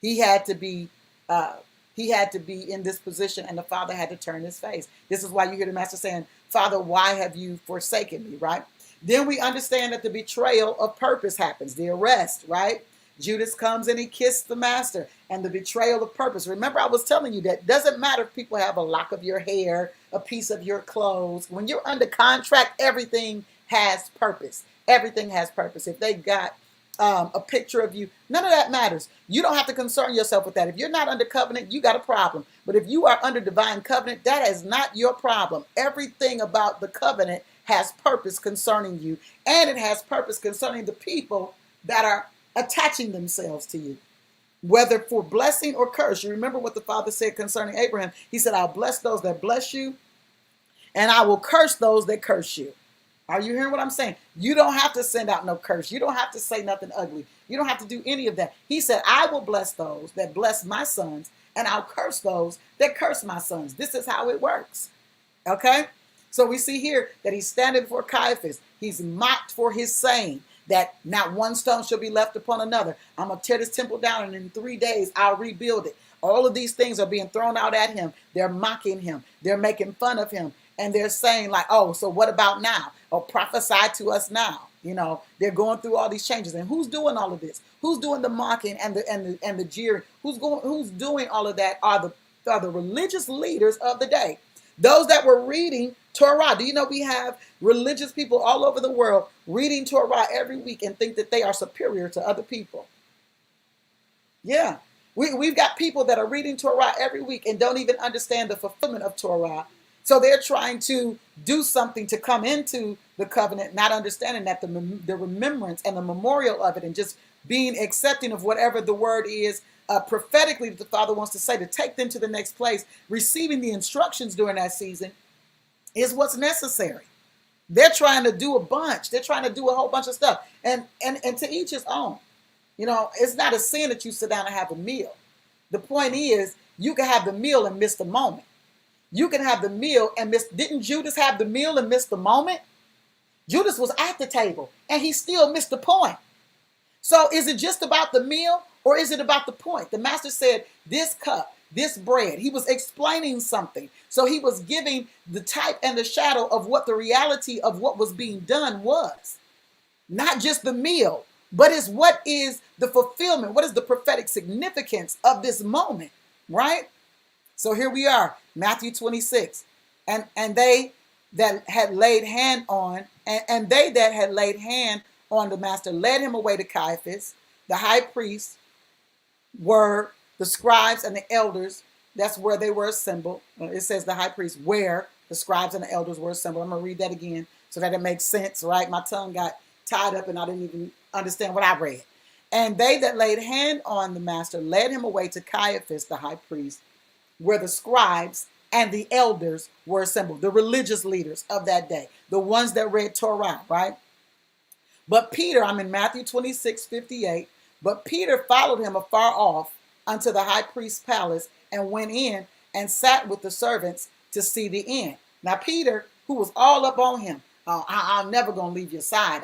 He had to be in this position, and the father had to turn his face. This is why you hear the master saying, Father, why have you forsaken me, right? Then we understand that the betrayal of purpose happens, the arrest, right? Judas comes and he kissed the master, and the betrayal of purpose. Remember, I was telling you that it doesn't matter if people have a lock of your hair, a piece of your clothes. When you're under contract, everything has purpose. Everything has purpose. If they got a picture of you, none of that matters. You don't have to concern yourself with that. If you're not under covenant, you got a problem. But if you are under divine covenant, that is not your problem. Everything about the covenant has purpose concerning you, and it has purpose concerning the people that are attaching themselves to you, whether for blessing or curse. You remember what the father said concerning Abraham. He said, I'll bless those that bless you, and I will curse those that curse you. Are you hearing what I'm saying? You don't have to send out no curse. You don't have to say nothing ugly. You don't have to do any of that. He said, I will bless those that bless my sons, and I'll curse those that curse my sons. This is how it works. Okay? So we see here that he's standing before Caiaphas. He's mocked for his saying that not one stone shall be left upon another. I'm going to tear this temple down, and in 3 days I'll rebuild it. All of these things are being thrown out at him. They're mocking him. They're making fun of him. And they're saying like, oh, so what about now? Or prophesy to us now. You know, they're going through all these changes. And who's doing all of this? Who's doing the mocking and the jeering? Who's doing all of that are the religious leaders of the day. Those that were reading Torah. Do you know we have religious people all over the world reading Torah every week and think that they are superior to other people? Yeah. We've got people that are reading Torah every week and don't even understand the fulfillment of Torah. So they're trying to do something to come into the covenant, not understanding that the remembrance and the memorial of it, and just being accepting of whatever the word is prophetically that the Father wants to say to take them to the next place, receiving the instructions during that season is what's necessary. They're trying to do a bunch. They're trying to do a whole bunch of stuff. And to each his own. You know, it's not a sin that you sit down and have a meal. The point is, you can have the meal and miss the moment. You can have the meal and miss. Didn't Judas have the meal and miss the moment? Judas was at the table and he still missed the point. So is it just about the meal, or is it about the point? The master said, this cup, this bread. He was explaining something. So he was giving the type and the shadow of what the reality of what was being done was. Not just the meal, but is what is the fulfillment? What is the prophetic significance of this moment, right? So here we are, Matthew 26. And they that had laid hand on, and they that had laid hand on the master led him away to Caiaphas. The high priest were the scribes and the elders. That's where they were assembled. It says the high priest where the scribes and the elders were assembled. I'm going to read that again so that it makes sense, right? My tongue got tied up and I didn't even understand what I read. And they that laid hand on the master led him away to Caiaphas, the high priest, where the scribes and the elders were assembled, the religious leaders of that day, the ones that read Torah, right? But Peter, I'm in Matthew 26:58, but Peter followed him afar off unto the high priest's palace and went in and sat with the servants to see the end. Now Peter, who was all up on him, I'm never going to leave your side.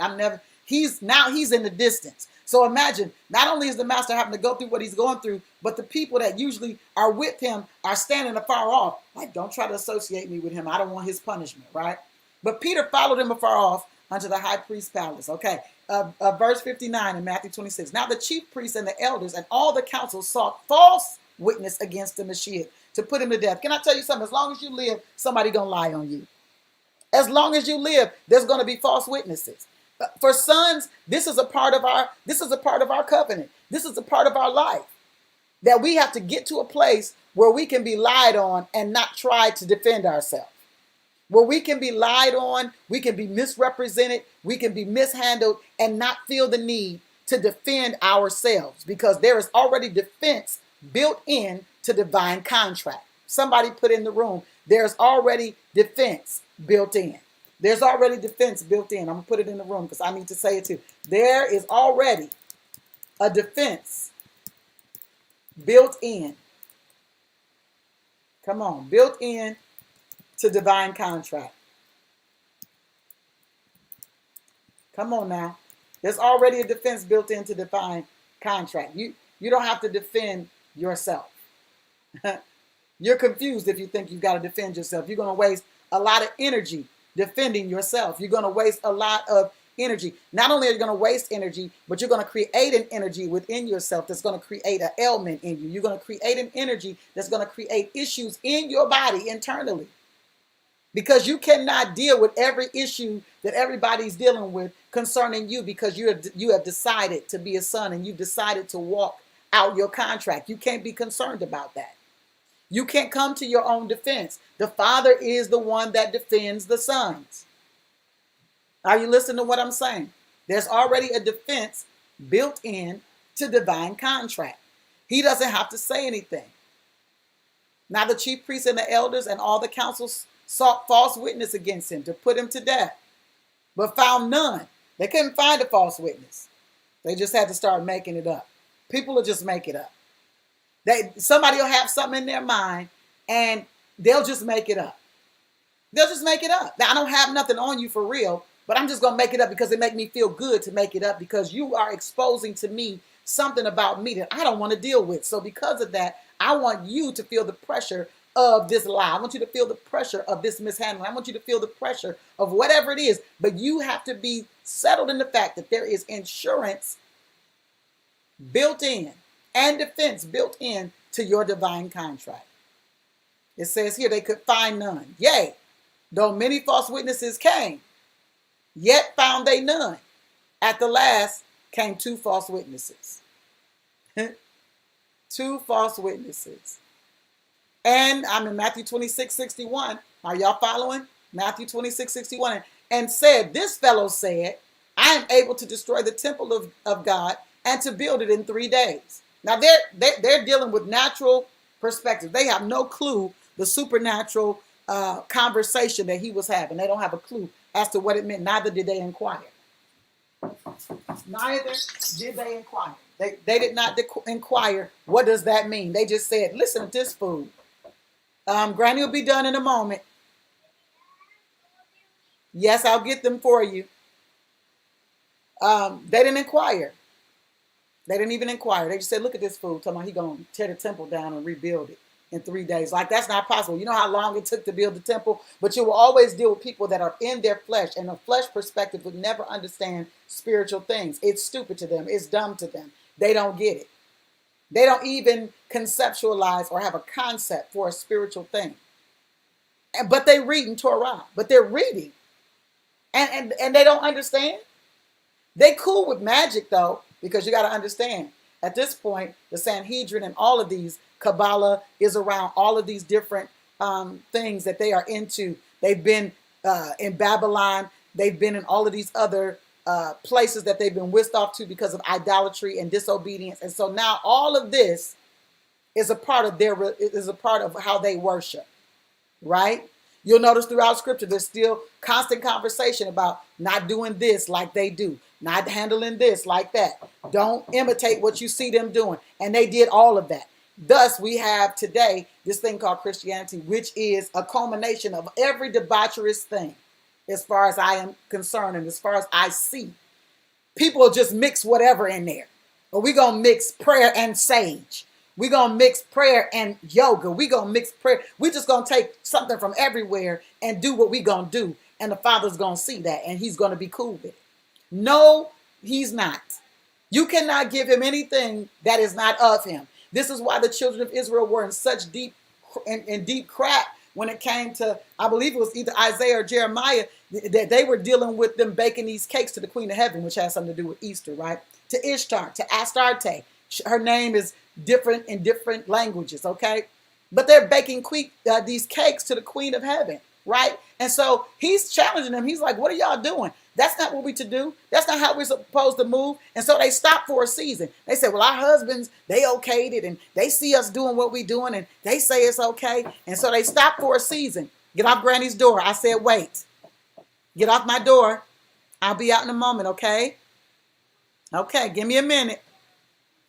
He's in the distance. So imagine, not only is the master having to go through what he's going through, but the people that usually are with him are standing afar off. Like, don't try to associate me with him. I don't want his punishment, right? But Peter followed him afar off unto the high priest's palace. Okay, verse 59 in Matthew 26. Now the chief priests and the elders and all the council sought false witness against the Mashiach to put him to death. Can I tell you something? As long as you live, somebody gonna lie on you. As long as you live, there's going to be false witnesses. For sons, this is a part of our covenant. This is a part of our life, that we have to get to a place where we can be lied on and not try to defend ourselves. Where we can be lied on, we can be misrepresented, we can be mishandled, and not feel the need to defend ourselves, because there is already defense built in to divine contract. Somebody put in the room, there's already defense built in. There's already defense built in. I'm going to put it in the room because I need to say it too. There is already a defense built in. Come on, built in to divine contract. Come on now. There's already a defense built into divine contract. You don't have to defend yourself. You're confused if you think you've got to defend yourself. You're going to waste a lot of energy defending yourself. You're going to waste a lot of energy. Not only are you going to waste energy, but you're going to create an energy within yourself that's going to create an ailment in you. You're going to create an energy that's going to create issues in your body internally. Because you cannot deal with every issue that everybody's dealing with concerning you, because you have decided to be a son and you've decided to walk out your contract. You can't be concerned about that. You can't come to your own defense. The Father is the one that defends the sons. Are you listening to what I'm saying? There's already a defense built in to divine contract. He doesn't have to say anything. Now the chief priests and the elders and all the councils sought false witness against him to put him to death, but found none. They couldn't find a false witness. They just had to start making it up. People will just make it up. Somebody will have something in their mind and they'll just make it up. They'll just make it up. Now, I don't have nothing on you for real, but I'm just going to make it up because it makes me feel good to make it up, because you are exposing to me something about me that I don't want to deal with. So because of that, I want you to feel the pressure of this lie. I want you to feel the pressure of this mishandling. I want you to feel the pressure of whatever it is. But you have to be settled in the fact that there is insurance built in and defense built in to your divine contract. It says here they could find none. Yea, though many false witnesses came, yet found they none. At the last came two false witnesses. Two false witnesses. And I'm in Matthew 26:61. Are y'all following? Matthew 26:61. And said, this fellow said, I am able to destroy the temple of God and to build it in 3 days. Now they're dealing with natural perspective. They have no clue the supernatural conversation that he was having. They don't have a clue as to what it meant. Neither did they inquire. Neither did they inquire. They did not inquire, what does that mean? They just said, listen to this fool. Granny will be done in a moment. Yes, I'll get them for you. They didn't inquire. They didn't even inquire. They just said, look at this fool. Talking about he going to tear the temple down and rebuild it in 3 days. Like, that's not possible. You know how long it took to build the temple? But you will always deal with people that are in their flesh, and a flesh perspective would never understand spiritual things. It's stupid to them. It's dumb to them. They don't get it. They don't even conceptualize or have a concept for a spiritual thing. But they read in Torah. But they're reading. And they don't understand. They cool with magic, though, because you got to understand, at this point, the Sanhedrin and all of these, Kabbalah is around all of these different things that they are into. They've been in Babylon. They've been in all of these other places that they've been whisked off to because of idolatry and disobedience. And so now all of this is a part of how they worship, right? You'll notice throughout scripture, there's still constant conversation about not doing this like they do, not handling this like that. Don't imitate what you see them doing. And they did all of that. Thus, we have today this thing called Christianity, which is a culmination of every debaucherous thing, as far as I am concerned and as far as I see. People just mix whatever in there. But we're going to mix prayer and sage. We're going to mix prayer and yoga. We're going to mix prayer. We're just going to take something from everywhere and do what we're going to do. And the Father's going to see that, and he's going to be cool with it. No, he's not. You cannot give him anything that is not of him. This is why the children of Israel were in such deep crap, when it came to, I believe it was either Isaiah or Jeremiah, that they were dealing with them baking these cakes to the Queen of Heaven, which has something to do with Easter, right? To Ishtar, to Astarte. Her name is different in different languages, okay? But they're baking these cakes to the Queen of Heaven, right? And so he's challenging them. He's like, what are y'all doing? That's not what we to do. That's not how we're supposed to move. And so they stopped for a season. They said, well, our husbands, they okayed it, and they see us doing what we're doing, and they say it's okay. And so they stopped for a season. Get off Granny's door. I said, wait. Get off my door. I'll be out in a moment, okay? Okay, give me a minute.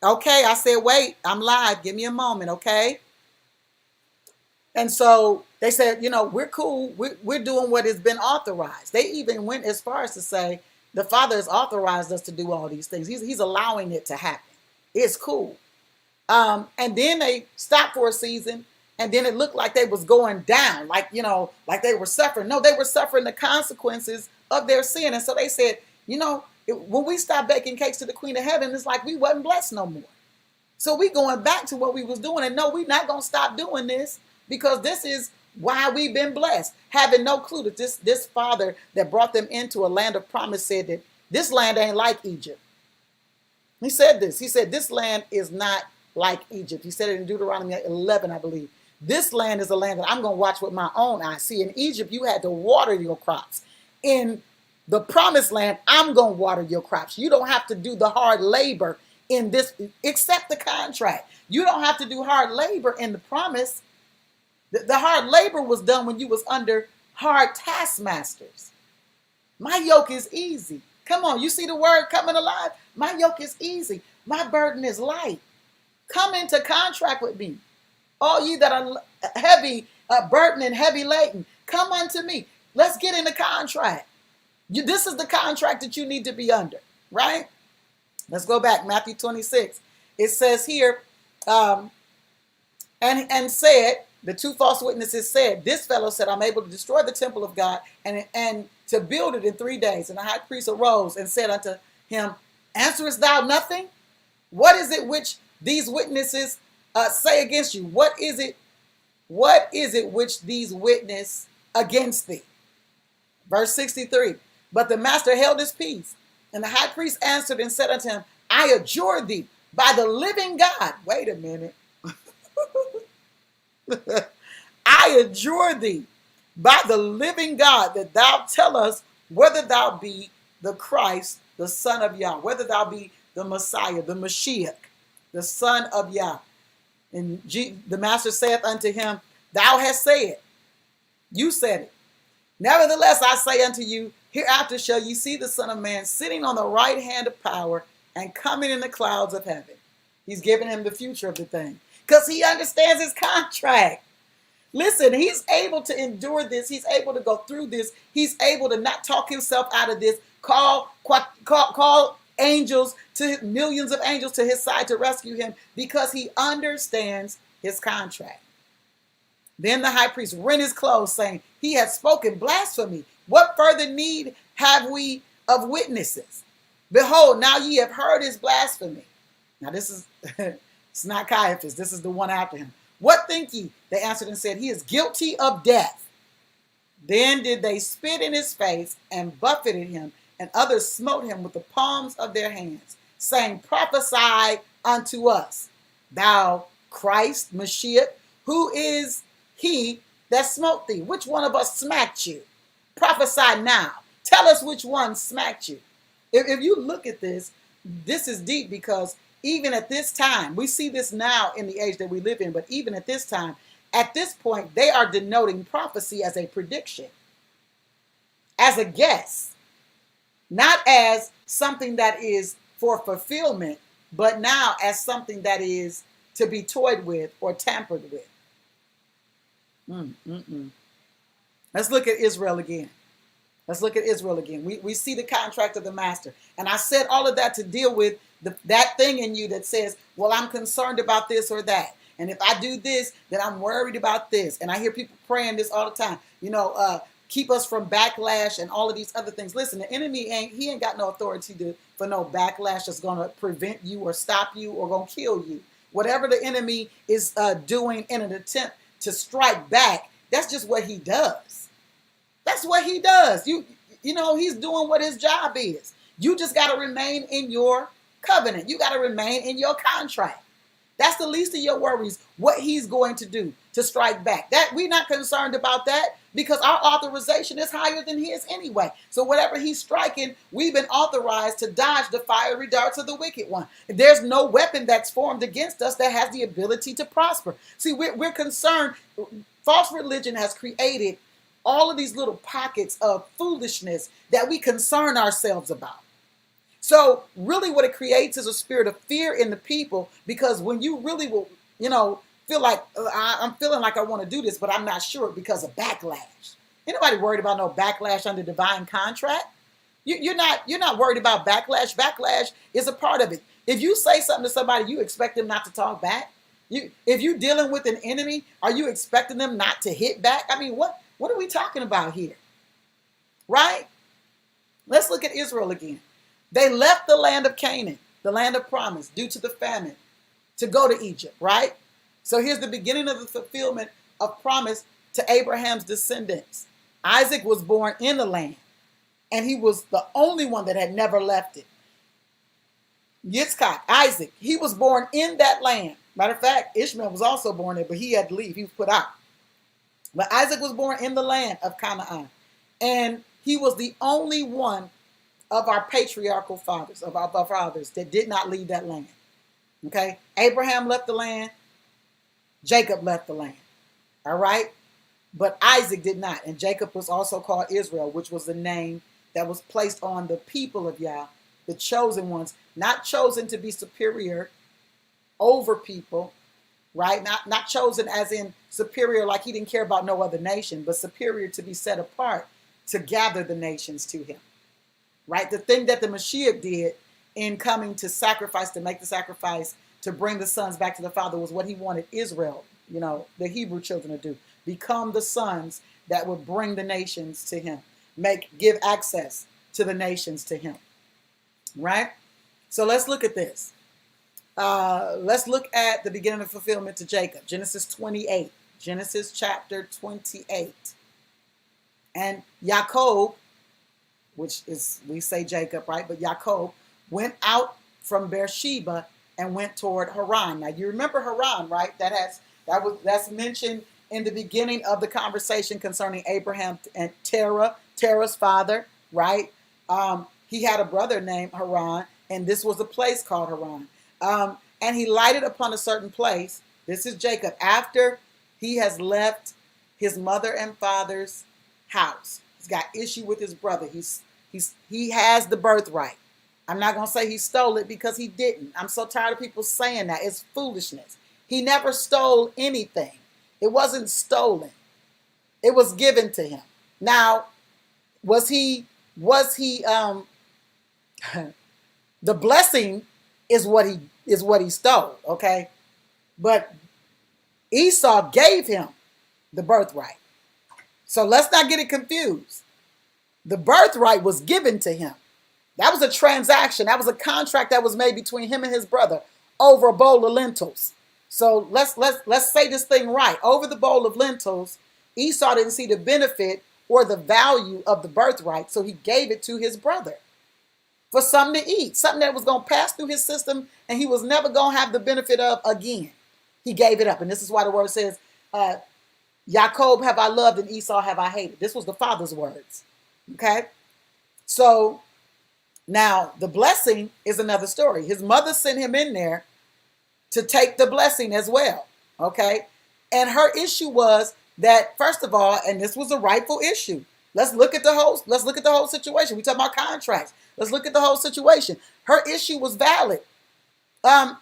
Okay, I said, wait, I'm live. Give me a moment, okay? And so they said, you know, we're cool. We're doing what has been authorized. They even went as far as to say, the Father has authorized us to do all these things. He's allowing it to happen. It's cool. And then they stopped for a season, and then it looked like they was going down, like, you know, like they were suffering. No, they were suffering the consequences of their sin. And so they said, you know, when we stopped baking cakes to the Queen of Heaven, it's like we wasn't blessed no more. So we going back to what we was doing. And no, we're not going to stop doing this, because this is why we've been blessed, having no clue that this Father that brought them into a land of promise said that this land ain't like Egypt. He said this. He said, this land is not like Egypt. He said it in Deuteronomy 11, I believe. This land is a land that I'm going to watch with my own eyes. See, in Egypt, you had to water your crops. In the promised land, I'm going to water your crops. You don't have to do the hard labor in this, except the contract. You don't have to do hard labor in the promise. The hard labor was done when you was under hard taskmasters. My yoke is easy. Come on, you see the word coming alive? My yoke is easy. My burden is light. Come into contract with me. All you that are heavy, burden and heavy laden, come unto me. Let's get in the contract. This is the contract that you need to be under, right? Let's go back, Matthew 26. It says here, and said, the two false witnesses said, this fellow said, I'm able to destroy the temple of God and to build it in 3 days. And the high priest arose and said unto him, answerest thou nothing? What is it which these witnesses say against you? What is it which these witness against thee? Verse 63, but the master held his peace. And the high priest answered and said unto him, I adjure thee by the living God. Wait a minute. I adjure thee by the living God that thou tell us whether thou be the Christ, the Son of Yah, whether thou be the Messiah, the Mashiach, the Son of Yah. And the master saith unto him, thou hast said, you said it. Nevertheless, I say unto you, hereafter shall ye see the Son of Man sitting on the right hand of power and coming in the clouds of heaven. He's giving him the future of the thing, because he understands his contract. Listen, he's able to endure this. He's able to go through this. He's able to not talk himself out of this. Call angels, to millions of angels to his side to rescue him, because he understands his contract. Then the high priest rent his clothes, saying, he hath spoken blasphemy. What further need have we of witnesses? Behold, now ye have heard his blasphemy. Now this is, it's not Caiaphas. This is the one after him. What think ye? They answered and said, he is guilty of death. Then did they spit in his face and buffeted him, and others smote him with the palms of their hands, saying, prophesy unto us, thou Christ, Mashiach, who is he that smote thee? Which one of us smacked you? Prophesy now. Tell us which one smacked you. If you look at this, this is deep, because even at this time, we see this now in the age that we live in, but even at this time, at this point, they are denoting prophecy as a prediction, as a guess, not as something that is for fulfillment, but now as something that is to be toyed with or tampered with. Let's look at Israel again. Let's look at Israel again. We see the contract of the master. And I said all of that to deal with that thing in you that says, well, I'm concerned about this or that. And if I do this, then I'm worried about this. And I hear people praying this all the time. You know, keep us from backlash and all of these other things. Listen, the enemy ain't got no authority for no backlash that's going to prevent you or stop you or going to kill you. Whatever the enemy is doing in an attempt to strike back, That's just what he does. That's what he does. You know, he's doing what his job is. You just got to remain in your covenant. You got to remain in your contract. That's the least of your worries, what he's going to do to strike back. That we're not concerned about that because our authorization is higher than his anyway. So whatever he's striking, we've been authorized to dodge the fiery darts of the wicked one. There's no weapon that's formed against us that has the ability to prosper. See, we're concerned. False religion has created all of these little pockets of foolishness that we concern ourselves about. So really what it creates is a spirit of fear in the people, because when you really will, you know, feel like I'm feeling like I want to do this, but I'm not sure because of backlash. Anybody worried about no backlash under divine contract? You're not worried about backlash. Backlash is a part of it. If you say something to somebody, you expect them not to talk back. If you're dealing with an enemy, are you expecting them not to hit back? I mean, what are we talking about here? Right? Let's look at Israel again. They left the land of Canaan, the land of promise, due to the famine, to go to Egypt, right? So here's the beginning of the fulfillment of promise to Abraham's descendants. Isaac was born in the land, and he was the only one that had never left it. Yitzchak, Isaac, he was born in that land. Matter of fact, Ishmael was also born there, but he had to leave. He was put out. But Isaac was born in the land of Canaan, and he was the only one of our patriarchal fathers, of our fathers, that did not leave that land. Okay? Abraham left the land. Jacob left the land. All right? But Isaac did not. And Jacob was also called Israel, which was the name that was placed on the people of Yah, the chosen ones, not chosen to be superior over people, right? Not chosen as in superior, like he didn't care about no other nation, but superior to be set apart to gather the nations to him. Right? The thing that the Mashiach did in coming to sacrifice, to make the sacrifice, to bring the sons back to the Father, was what he wanted Israel, you know, the Hebrew children to do. Become the sons that would bring the nations to him. Give access to the nations to him. Right? So let's look at this. Let's look at the beginning of fulfillment to Jacob. Genesis 28. Genesis chapter 28. And Yaakov, which is, we say Jacob, right? But Yaakov went out from Beersheba and went toward Haran. Now you remember Haran, right? That's mentioned in the beginning of the conversation concerning Abraham and Terah's father, right? He had a brother named Haran, and this was a place called Haran. And he lighted upon a certain place. This is Jacob after he has left his mother and father's house. He's got issue with his brother. He has the birthright. I'm not going to say he stole it because he didn't. I'm so tired of people saying that. It's foolishness. He never stole anything. It wasn't stolen. It was given to him. Now, was he the blessing is what he stole, okay? But Esau gave him the birthright. So let's not get it confused. The birthright was given to him. That was a transaction. That was a contract that was made between him and his brother over a bowl of lentils. So let's say this thing right. Over the bowl of lentils, Esau didn't see the benefit or the value of the birthright, so he gave it to his brother for something to eat, something that was going to pass through his system and he was never going to have the benefit of again. He gave it up. And this is why the word says, Jacob have I loved and Esau have I hated. This was the father's words. Okay? So now the blessing is another story. His mother sent him in there to take the blessing as well. Okay? And her issue was that, first of all, and this was a rightful issue. Let's look at the whole situation. We talk about contracts. Let's look at the whole situation. Her issue was valid.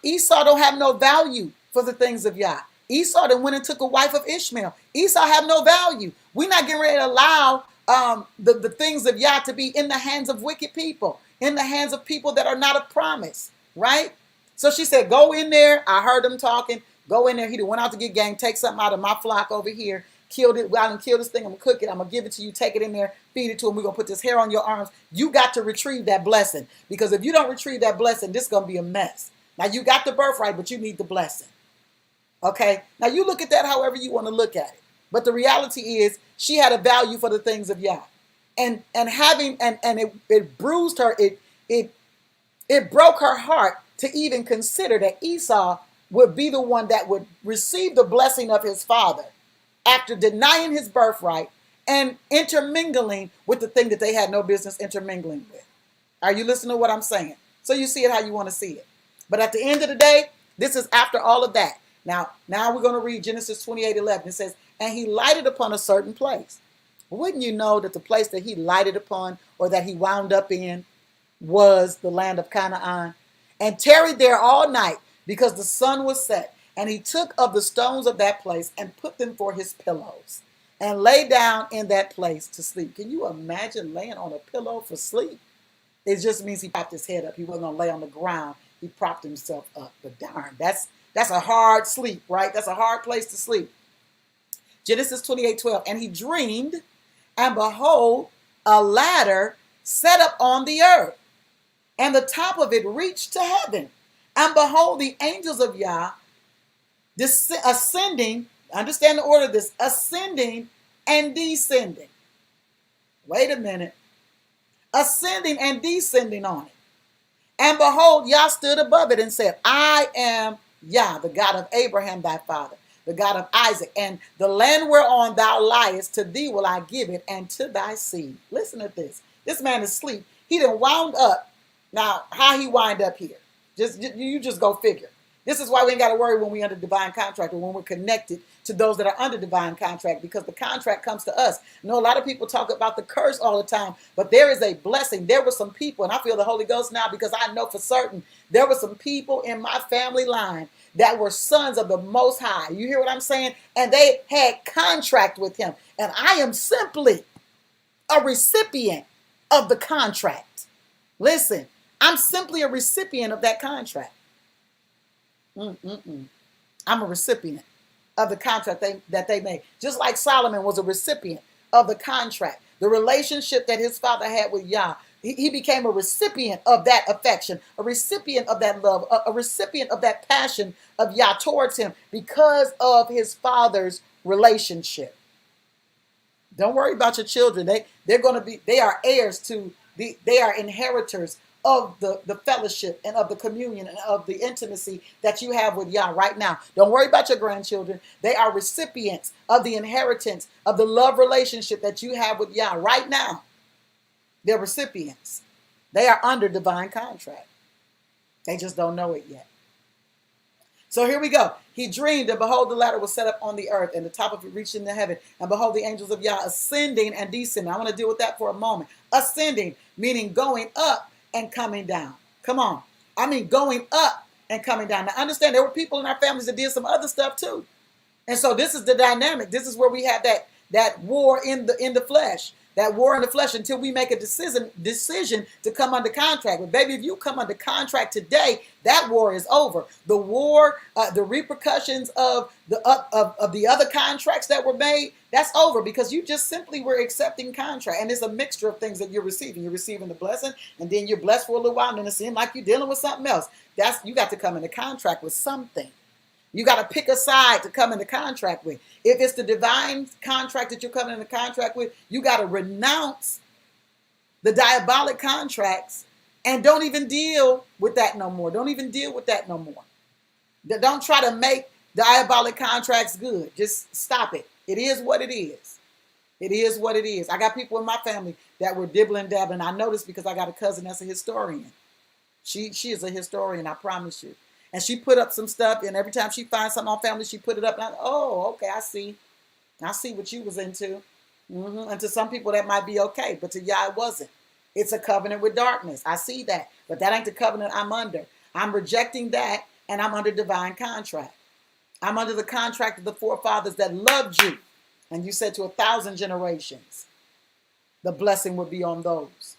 Esau don't have no value for the things of Yah. Esau then went and took a wife of Ishmael. Esau have no value. We're not getting ready to allow the things of Yah to be in the hands of wicked people, in the hands of people that are not of promise, right? So she said, go in there. I heard them talking. Go in there. He went out to get game. Take something out of my flock over here. Killed it. Well, I'm gonna kill this thing. I'm gonna cook it. I'm gonna give it to you. Take it in there. Feed it to him. We're gonna put this hair on your arms. You got to retrieve that blessing, because if you don't retrieve that blessing, this is gonna be a mess. Now you got the birthright, but you need the blessing. Okay. Now you look at that however you want to look at it. But the reality is she had a value for the things of Yah. And it bruised her, it broke her heart to even consider that Esau would be the one that would receive the blessing of his father after denying his birthright and intermingling with the thing that they had no business intermingling with. Are you listening to what I'm saying? So you see it how you want to see it. But at the end of the day, this is after all of that. Now we're going to read Genesis 28:11. It says, and he lighted upon a certain place. Wouldn't you know that the place that he lighted upon, or that he wound up in, was the land of Canaan, and tarried there all night because the sun was set. And he took of the stones of that place and put them for his pillows, and lay down in that place to sleep. Can you imagine laying on a pillow for sleep? It just means he propped his head up. He wasn't going to lay on the ground. He propped himself up. But darn, that's a hard sleep, right? That's a hard place to sleep. Genesis 28:12. And he dreamed, and behold, a ladder set up on the earth, and the top of it reached to heaven. And behold, the angels of Yah ascending, understand the order of this, ascending and descending. Wait a minute. Ascending and descending on it. And behold, Yah stood above it and said, I am Yah, the God of Abraham thy father, the God of Isaac, and the land whereon thou liest, to thee will I give it, and to thy seed. Listen to this. This man is asleep. He done wound up. Now, how he wind up here? You just go figure. This is why we ain't got to worry when we under divine contract, or when we're connected to those that are under divine contract, because the contract comes to us. You know, a lot of people talk about the curse all the time, but there is a blessing. There were some people, and I feel the Holy Ghost now, because I know for certain there were some people in my family line that were sons of the Most High. You hear what I'm saying? And they had contract with him. And I am simply a recipient of the contract. Listen, I'm simply a recipient of that contract. I'm a recipient of the contract that they made. Just like Solomon was a recipient of the contract. The relationship that his father had with Yah, he became a recipient of that affection, a recipient of that love, a recipient of that passion of Yah towards him, because of his father's relationship. Don't worry about your children. They are heirs to they are inheritors of the fellowship and of the communion and of the intimacy that you have with Yah right now. Don't worry about your grandchildren. They are recipients of the inheritance of the love relationship that you have with Yah right now. They're recipients. They are under divine contract. They just don't know it yet. So here we go. He dreamed, and behold, the ladder was set up on the earth, and the top of it reached into heaven. And behold, the angels of Yah ascending and descending. I want to deal with that for a moment. Ascending, meaning going up and coming down. Come on. I mean, going up and coming down. Now, understand, there were people in our families that did some other stuff too. And so this is the dynamic. This is where we have that war in the flesh. That war in the flesh, until we make a decision to come under contract. But baby, if you come under contract today, that war is over. The war, the repercussions of the other contracts that were made, that's over, because you just simply were accepting contract. And it's a mixture of things that you're receiving. You're receiving the blessing, and then you're blessed for a little while, and then it seems like you're dealing with something else. You got to come into contract with something. You got to pick a side to come into contract with. If it's the divine contract that you're coming into contract with, you got to renounce the diabolic contracts and don't even deal with that no more. Don't even deal with that no more. Don't try to make diabolic contracts good. Just stop it. It is what it is. It is what it is. I got people in my family that were dibbling dabbling. I know this because I got a cousin that's a historian. She is a historian, I promise you. And she put up some stuff, and every time she finds something on family, she put it up. And okay, I see what you was into. And to some people that might be okay, but to Yah it wasn't. It's a covenant with darkness. I see that, but that ain't the covenant I'm under. I'm rejecting that, and I'm under divine contract. I'm under the contract of the forefathers that loved you, and you said to 1,000 generations, the blessing would be on those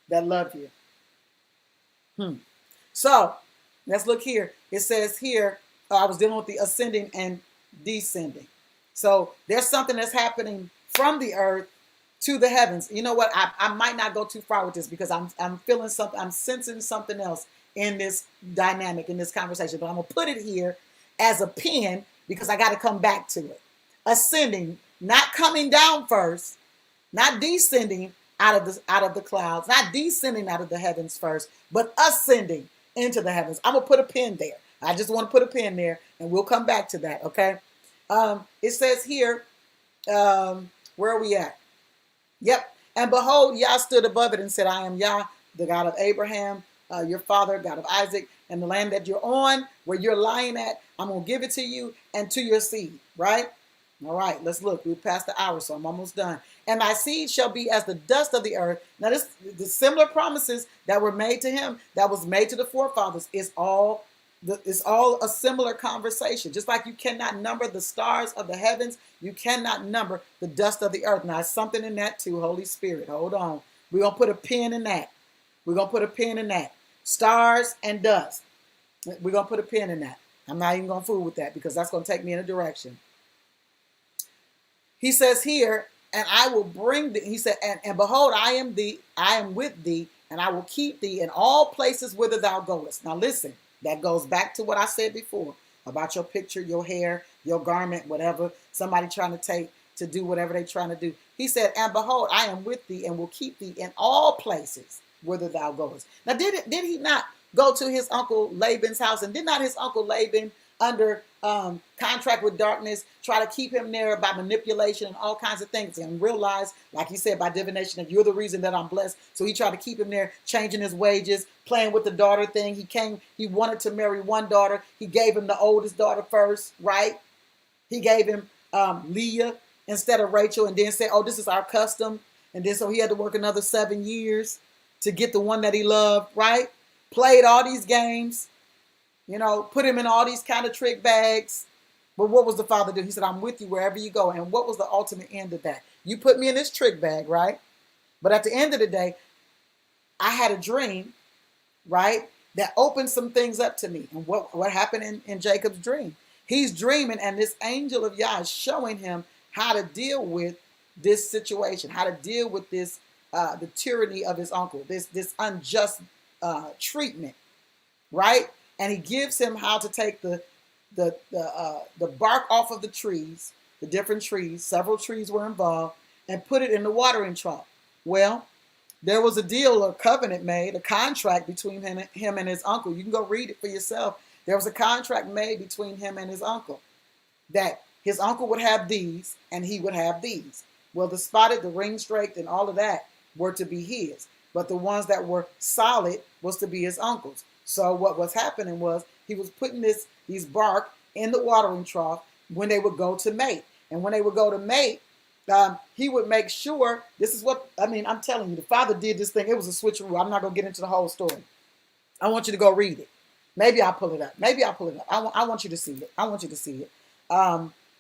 that love you. So let's look here. It says here, I was dealing with the ascending and descending. So there's something that's happening from the earth to the heavens. You know what? I might not go too far with this, because I'm feeling something. I'm sensing something else in this dynamic, in this conversation. But I'm going to put it here as a pin, because I got to come back to it. Ascending, not coming down first, not descending out of the clouds, not descending out of the heavens first, but ascending into the heavens. I'm gonna put a pin there. I just want to put a pin there, and we'll come back to that. Okay. It says here, where are we at? Yep. And behold, Yah stood above it and said, I am Yah, the God of Abraham, your father, God of Isaac, and the land that you're on, where you're lying at, I'm going to give it to you and to your seed, right? All right, let's look. We passed the hour, so I'm almost done. And thy seed shall be as the dust of the earth. Now, the similar promises that were made to him, that was made to the forefathers, it's all a similar conversation. Just like you cannot number the stars of the heavens, you cannot number the dust of the earth. Now, there's something in that too, Holy Spirit. Hold on. We're going to put a pin in that. We're going to put a pin in that. Stars and dust. We're going to put a pin in that. I'm not even going to fool with that because that's going to take me in a direction. He says here, and I will bring thee, he said, and behold, I am with thee, and I will keep thee in all places whither thou goest. Now listen, that goes back to what I said before about your picture, your hair, your garment, whatever, somebody trying to take to do whatever they're trying to do. He said, and behold, I am with thee and will keep thee in all places whither thou goest. Now, did he not go to his uncle Laban's house? And did not his uncle Laban, under contract with darkness, try to keep him there by manipulation and all kinds of things, and realize, like he said, by divination, that you're the reason that I'm blessed? So he tried to keep him there, changing his wages, playing with the daughter thing. He wanted to marry one daughter. He gave him the oldest daughter first, right? He gave him Leah instead of Rachel, and then said, oh, this is our custom. And then so he had to work another 7 years to get the one that he loved, right? Played all these games, put him in all these kind of trick bags. But what was the father do? He said, I'm with you wherever you go. And what was the ultimate end of that? You put me in this trick bag, right? But at the end of the day, I had a dream, right, that opened some things up to me. And what happened in Jacob's dream? He's dreaming, and this angel of Yah is showing him how to deal with this situation, how to deal with this, the tyranny of his uncle, this unjust treatment, right? And he gives him how to take the bark off of the trees, the different trees, several trees were involved, and put it in the watering trough. Well, there was a deal or covenant made, a contract between him and his uncle. You can go read it for yourself. There was a contract made between him and his uncle that his uncle would have these and he would have these. Well, the spotted, the ring straked, and all of that were to be his. But the ones that were solid was to be his uncle's. So what was happening was he was putting these bark in the watering trough when they would go to mate. And when they would go to mate, he would make sure, this is what, I'm telling you, the father did this thing. It was a switcheroo. I'm not going to get into the whole story. I want you to go read it. Maybe I'll pull it up. I want you to see it.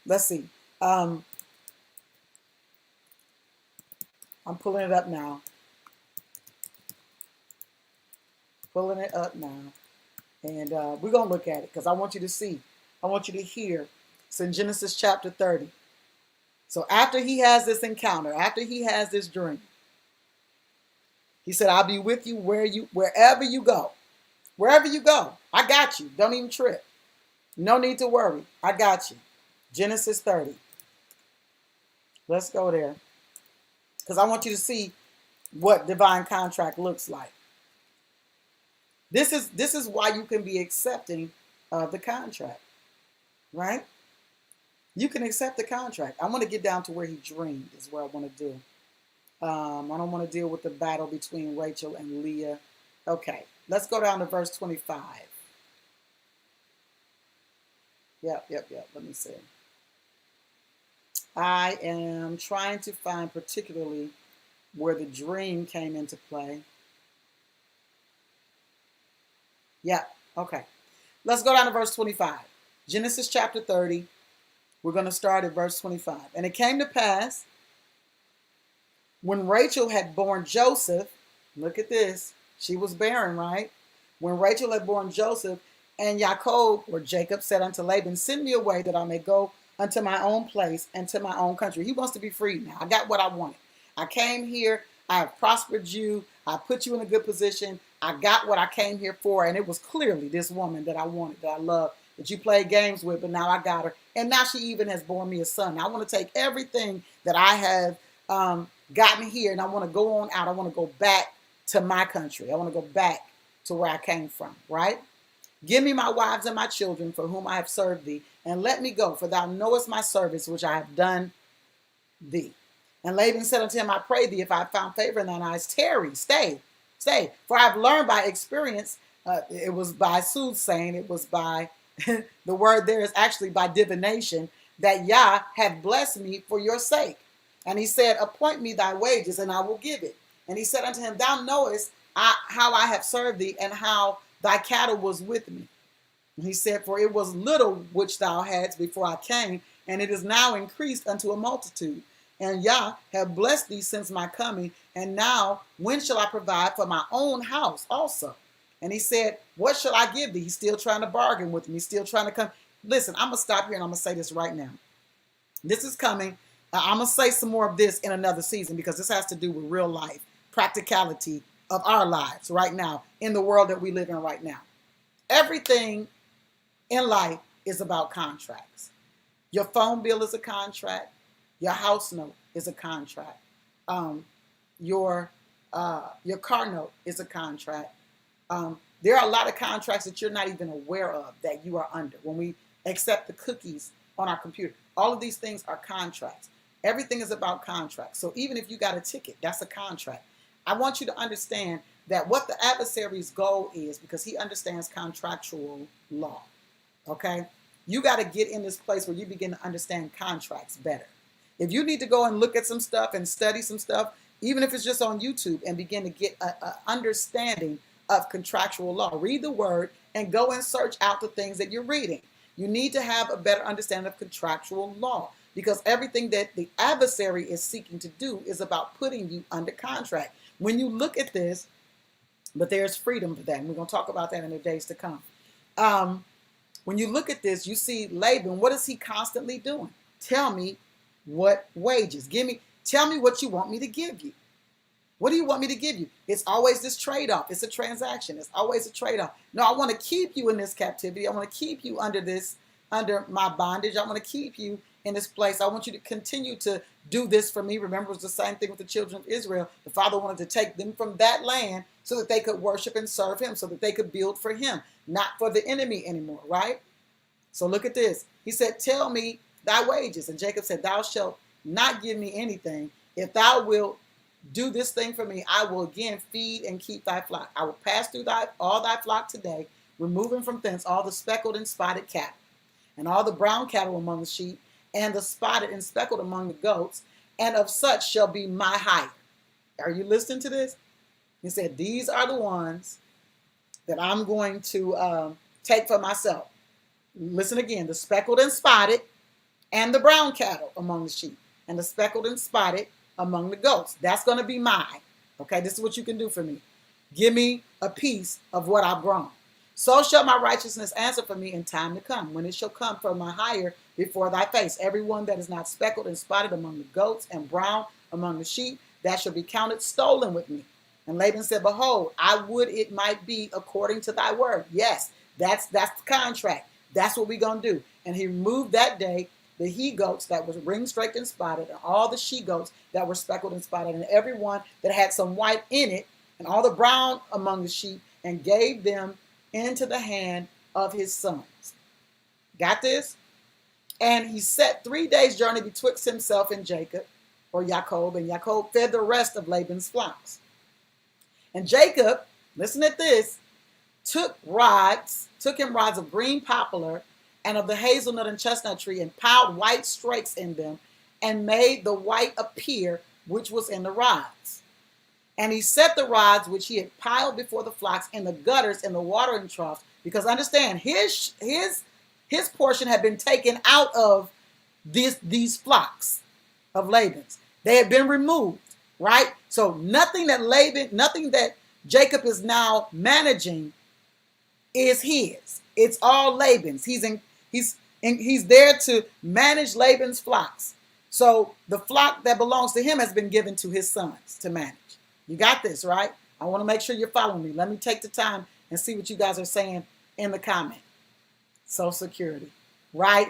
Let's see. I'm pulling it up now. And we're going to look at it because I want you to see. I want you to hear. It's in Genesis chapter 30. So after he has this encounter, after he has this dream, he said, I'll be with you wherever you go. Wherever you go, I got you. Don't even trip. No need to worry. I got you. Genesis 30. Let's go there. Because I want you to see what divine contract looks like. This is why you can be accepting the contract, right? You can accept the contract. I want to get down to where he dreamed is what I want to do. I don't want to deal with the battle between Rachel and Leah. Okay, let's go down to verse 25. Yep. Let me see. I am trying to find particularly where the dream came into play. Yeah, okay. Let's go down to verse 25. Genesis chapter 30. We're going to start at verse 25. And it came to pass, when Rachel had borne Joseph, look at this, she was barren, right? When Rachel had borne Joseph, and Jacob, or Jacob, said unto Laban, send me away that I may go unto my own place and to my own country. He wants to be free now. I got what I wanted. I came here. I have prospered you. I put you in a good position. I got what I came here for. And it was clearly this woman that I wanted, that I loved. that you played games with, but now I got her. And now she even has borne me a son. I want to take everything that I have gotten here, and I want to go on out. I want to go back to my country. I want to go back to where I came from, right? Give me my wives and my children for whom I have served thee, and let me go, for thou knowest my service which I have done thee. And Laban said unto him, I pray thee, if I have found favor in thine eyes, tarry, stay. For I have learned by experience, it was by soothsaying, it was by, the word there is actually by divination, that Yah hath blessed me for your sake. And he said, appoint me thy wages, and I will give it. And he said unto him, thou knowest how I have served thee, and how thy cattle was with me. And he said, for it was little which thou hadst before I came, and it is now increased unto a multitude. And Yah have blessed thee since my coming, and now when shall I provide for my own house also? And he said, what shall I give thee? He's still trying to bargain with me. He's still trying to come. Listen, I'm going to stop here and I'm going to say this right now. This is coming. I'm going to say some more of this in another season, because this has to do with real life, practicality of our lives right now, in the world that we live in right now. Everything in life is about contracts. Your phone bill is a contract. Your house note is a contract. Your car note is a contract. There are a lot of contracts that you're not even aware of that you are under. When we accept the cookies on our computer, all of these things are contracts. Everything is about contracts. So even if you got a ticket, that's a contract. I want you to understand that what the adversary's goal is, because he understands contractual law. Okay? You got to get in this place where you begin to understand contracts better. If you need to go and look at some stuff and study some stuff, even if it's just on YouTube, and begin to get an understanding of contractual law, read the word and go and search out the things that you're reading. You need to have a better understanding of contractual law, because everything that the adversary is seeking to do is about putting you under contract. When you look at this, but there's freedom for that, and we're going to talk about that in the days to come. When you look at this, you see Laban, what is he constantly doing? Tell me what wages. Tell me what you want me to give you. What do you want me to give you? It's always this trade-off. It's a transaction. It's always a trade-off. No, I want to keep you in this captivity. I want to keep you under my bondage. I want to keep you in this place. I want you to continue to do this for me. Remember, it was the same thing with the children of Israel. The Father wanted to take them from that land so that they could worship and serve him, so that they could build for him, not for the enemy anymore, right? So look at this. He said, tell me thy wages. And Jacob said, thou shalt not give me anything. If thou wilt do this thing for me, I will again feed and keep thy flock. I will pass through all thy flock today, removing from thence all the speckled and spotted cattle, and all the brown cattle among the sheep, and the spotted and speckled among the goats, and of such shall be my hire. Are you listening to this? He said, these are the ones that I'm going to take for myself. Listen again, the speckled and spotted, and the brown cattle among the sheep, and the speckled and spotted among the goats. That's going to be mine. Okay, this is what you can do for me. Give me a piece of what I've grown. So shall my righteousness answer for me in time to come, when it shall come for my hire before thy face. Everyone that is not speckled and spotted among the goats, and brown among the sheep, that shall be counted stolen with me. And Laban said, behold, I would it might be according to thy word. Yes, that's the contract. That's what we're going to do. And he removed that day the he goats that was ring streaked and spotted, and all the she goats that were speckled and spotted, and every one that had some white in it, and all the brown among the sheep, and gave them into the hand of his sons. Got this? And he set 3 days' journey betwixt himself and Jacob, or Jacob, and Jacob fed the rest of Laban's flocks. And Jacob, listen at this, took him rods of green poplar and of the hazelnut and chestnut tree, and piled white strakes in them, and made the white appear which was in the rods. And he set the rods which he had piled before the flocks in the gutters in the watering troughs, because understand, his portion had been taken out of these flocks of Laban's. They had been removed, right? So nothing that Jacob is now managing is his. It's all Laban's. He's there to manage Laban's flocks. So the flock that belongs to him has been given to his sons to manage. You got this, right? I want to make sure you're following me. Let me take the time and see what you guys are saying in the comment. Social Security. Right.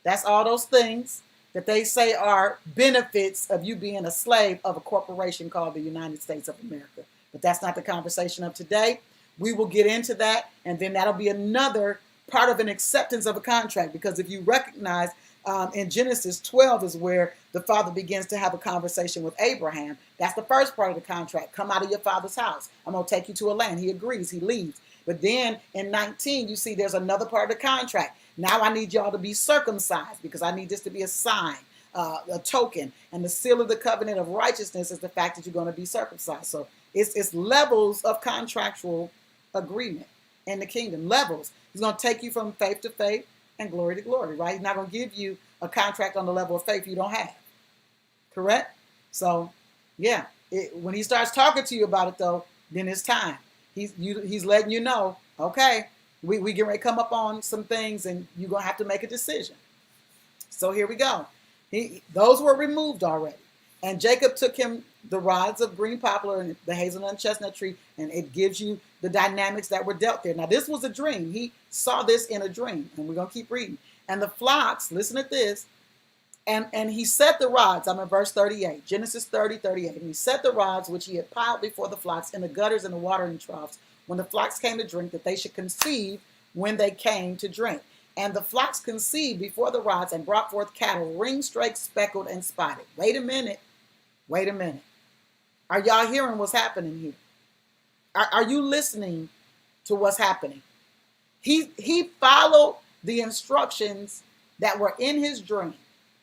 That's all those things that they say are benefits of you being a slave of a corporation called the United States of America. But that's not the conversation of today. We will get into that, and then that'll be another part of an acceptance of a contract, because if you recognize in Genesis 12 is where the father begins to have a conversation with Abraham. That's the first part of the contract. Come out of your father's house. I'm going to take you to a land. He agrees. He leaves. But then in 19, you see there's another part of the contract. Now I need y'all to be circumcised because I need this to be a sign, a token. And the seal of the covenant of righteousness is the fact that you're going to be circumcised. So it's levels of contractual agreement in the kingdom. Levels. He's going to take you from faith to faith and glory to glory, right? He's not going to give you a contract on the level of faith you don't have. Correct? So, yeah. When he starts talking to you about it, though, then it's time. He's letting you know, okay, we get ready to come up on some things and you're going to have to make a decision. So here we go. Those were removed already. And Jacob took him the rods of green poplar and the hazelnut and chestnut tree, and it gives you the dynamics that were dealt there. Now, this was a dream. He saw this in a dream, and we're going to keep reading. And the flocks, listen to this, and he set the rods, I'm in verse 38, Genesis 30:38. And he set the rods which he had piled before the flocks in the gutters and the watering troughs when the flocks came to drink, that they should conceive when they came to drink. And the flocks conceived before the rods and brought forth cattle, ring-straked, speckled, and spotted. Wait a minute. Are y'all hearing what's happening here? Are you listening to what's happening? He followed the instructions that were in his dream,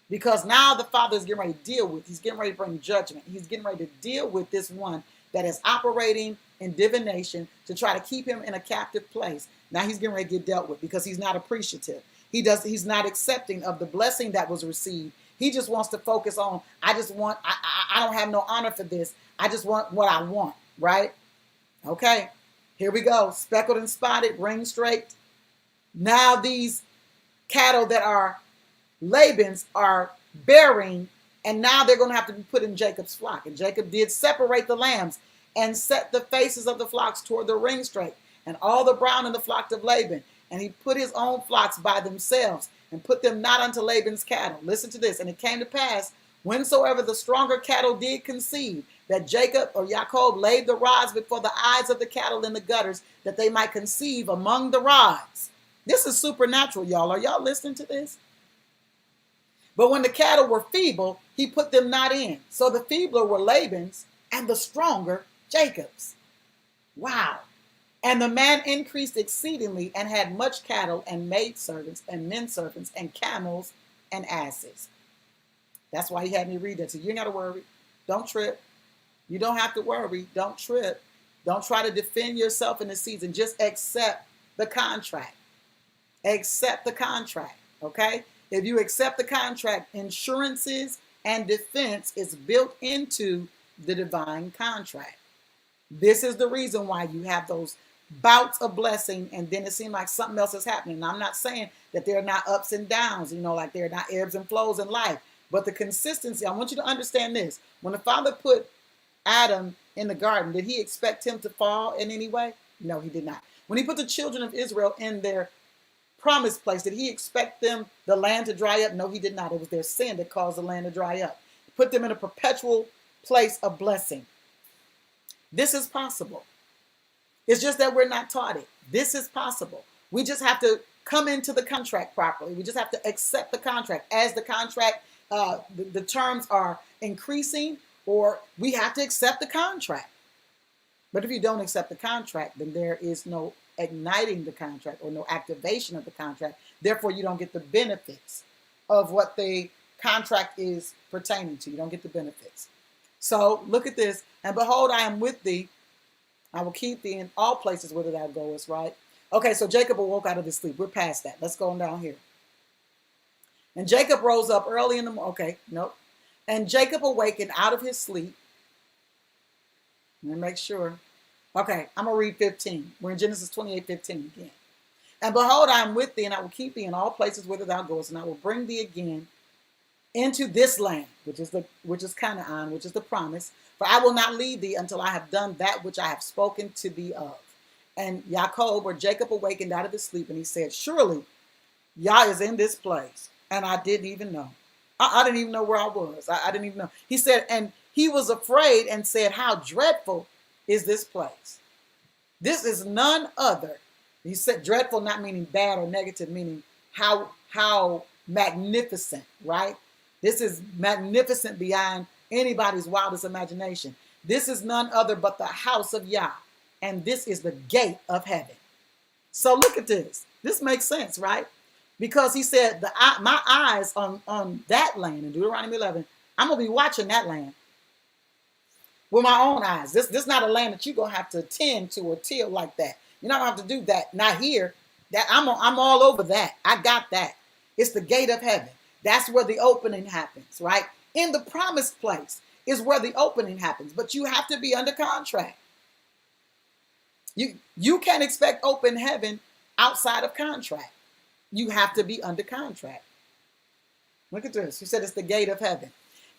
because now the father is getting ready to deal with. He's getting ready to bring judgment. He's getting ready to deal with this one that is operating in divination to try to keep him in a captive place. Now he's getting ready to get dealt with because he's not appreciative. He's not accepting of the blessing that was received. He just wants to focus on, I don't have no honor for this. I just want what I want, right? Okay, here we go. Speckled and spotted, ring straight. Now these cattle that are Laban's are bearing, and now they're going to have to be put in Jacob's flock. And Jacob did separate the lambs and set the faces of the flocks toward the ring straight, and all the brown in the flock of Laban. And he put his own flocks by themselves and put them not unto Laban's cattle. Listen to this. And it came to pass, whensoever the stronger cattle did conceive, that Jacob or Jacob laid the rods before the eyes of the cattle in the gutters, that they might conceive among the rods. This is supernatural, y'all. Are y'all listening to this? But when the cattle were feeble, he put them not in. So the feebler were Laban's, and the stronger Jacob's. Wow. And the man increased exceedingly, and had much cattle, and maidservants, and men servants, and camels, and asses. That's why he had me read that. So you ain't got to worry. Don't trip. You don't have to worry. Don't trip. Don't try to defend yourself in the season. Just accept the contract. Accept the contract. Okay? If you accept the contract, insurances and defense is built into the divine contract. This is the reason why you have those bouts of blessing, and then it seems like something else is happening. Now, I'm not saying that there are not ups and downs, like there are not ebbs and flows in life, but the consistency, I want you to understand this. When the Father put Adam in the garden, did he expect him to fall in any way? No, he did not. When he put the children of Israel in their promised place, did he expect the land to dry up? No, he did not. It was their sin that caused the land to dry up. He put them in a perpetual place of blessing. This is possible. It's just that we're not taught it. This is possible. We just have to come into the contract properly. We just have to accept the contract. As the contract, the terms are increasing, or we have to accept the contract. But if you don't accept the contract, then there is no igniting the contract or no activation of the contract. Therefore, you don't get the benefits of what the contract is pertaining to. You don't get the benefits. So look at this. And behold, I am with thee. I will keep thee in all places whither thou goest, right? Okay, so Jacob awoke out of his sleep. We're past that. Let's go on down here. And Jacob rose up early in the morning. Okay, nope. And Jacob awakened out of his sleep. Let me make sure. Okay, I'm going to read 15. We're in Genesis 28:15 again. And behold, I am with thee, and I will keep thee in all places whither thou goest, and I will bring thee again into this land, which is Canaan, which is the promise. For I will not leave thee until I have done that which I have spoken to thee of. And Jacob, or Jacob, awakened out of his sleep, and he said, surely Yah is in this place. And I didn't even know. I didn't even know where I was. I didn't even know. He said, and he was afraid and said, how dreadful is this place? This is none other. He said dreadful, not meaning bad or negative, meaning how magnificent, right? This is magnificent beyond anybody's wildest imagination. This is none other but the house of Yah, and this is the gate of heaven. So look at this. This makes sense, right? Because he said, my eyes on that land in Deuteronomy 11, I'm going to be watching that land with my own eyes. This is not a land that you're going to have to tend to or till like that. You're not going to have to do that. Not here. That I'm all over that. I got that. It's the gate of heaven. That's where the opening happens, right? In the promised place is where the opening happens. But you have to be under contract. You can't expect open heaven outside of contract. You have to be under contract. Look at this. He said it's the gate of heaven.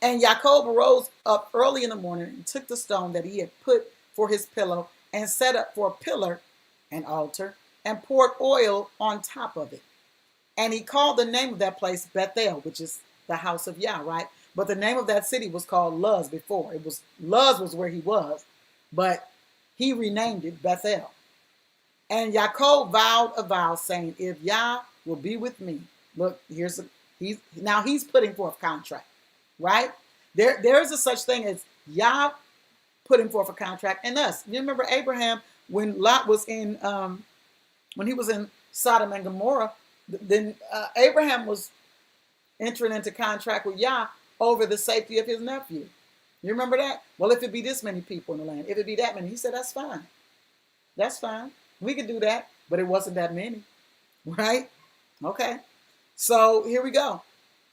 And Jacob arose up early in the morning and took the stone that he had put for his pillow and set up for a pillar, an altar, and poured oil on top of it. And he called the name of that place Bethel, which is the house of Yah, right? But the name of that city was called Luz before. Luz was where he was, but he renamed it Bethel. And Jacob vowed a vow, saying, if Yah will be with me. Look, he's putting forth contract, right? There is a such thing as Yah putting forth a contract and us. You remember Abraham when Lot was in, when he was in Sodom and Gomorrah, then Abraham was entering into contract with Yah over the safety of his nephew. You remember that? Well, if it be this many people in the land, if it be that many, he said, that's fine. That's fine. We could do that, but it wasn't that many, right? Okay. So here we go.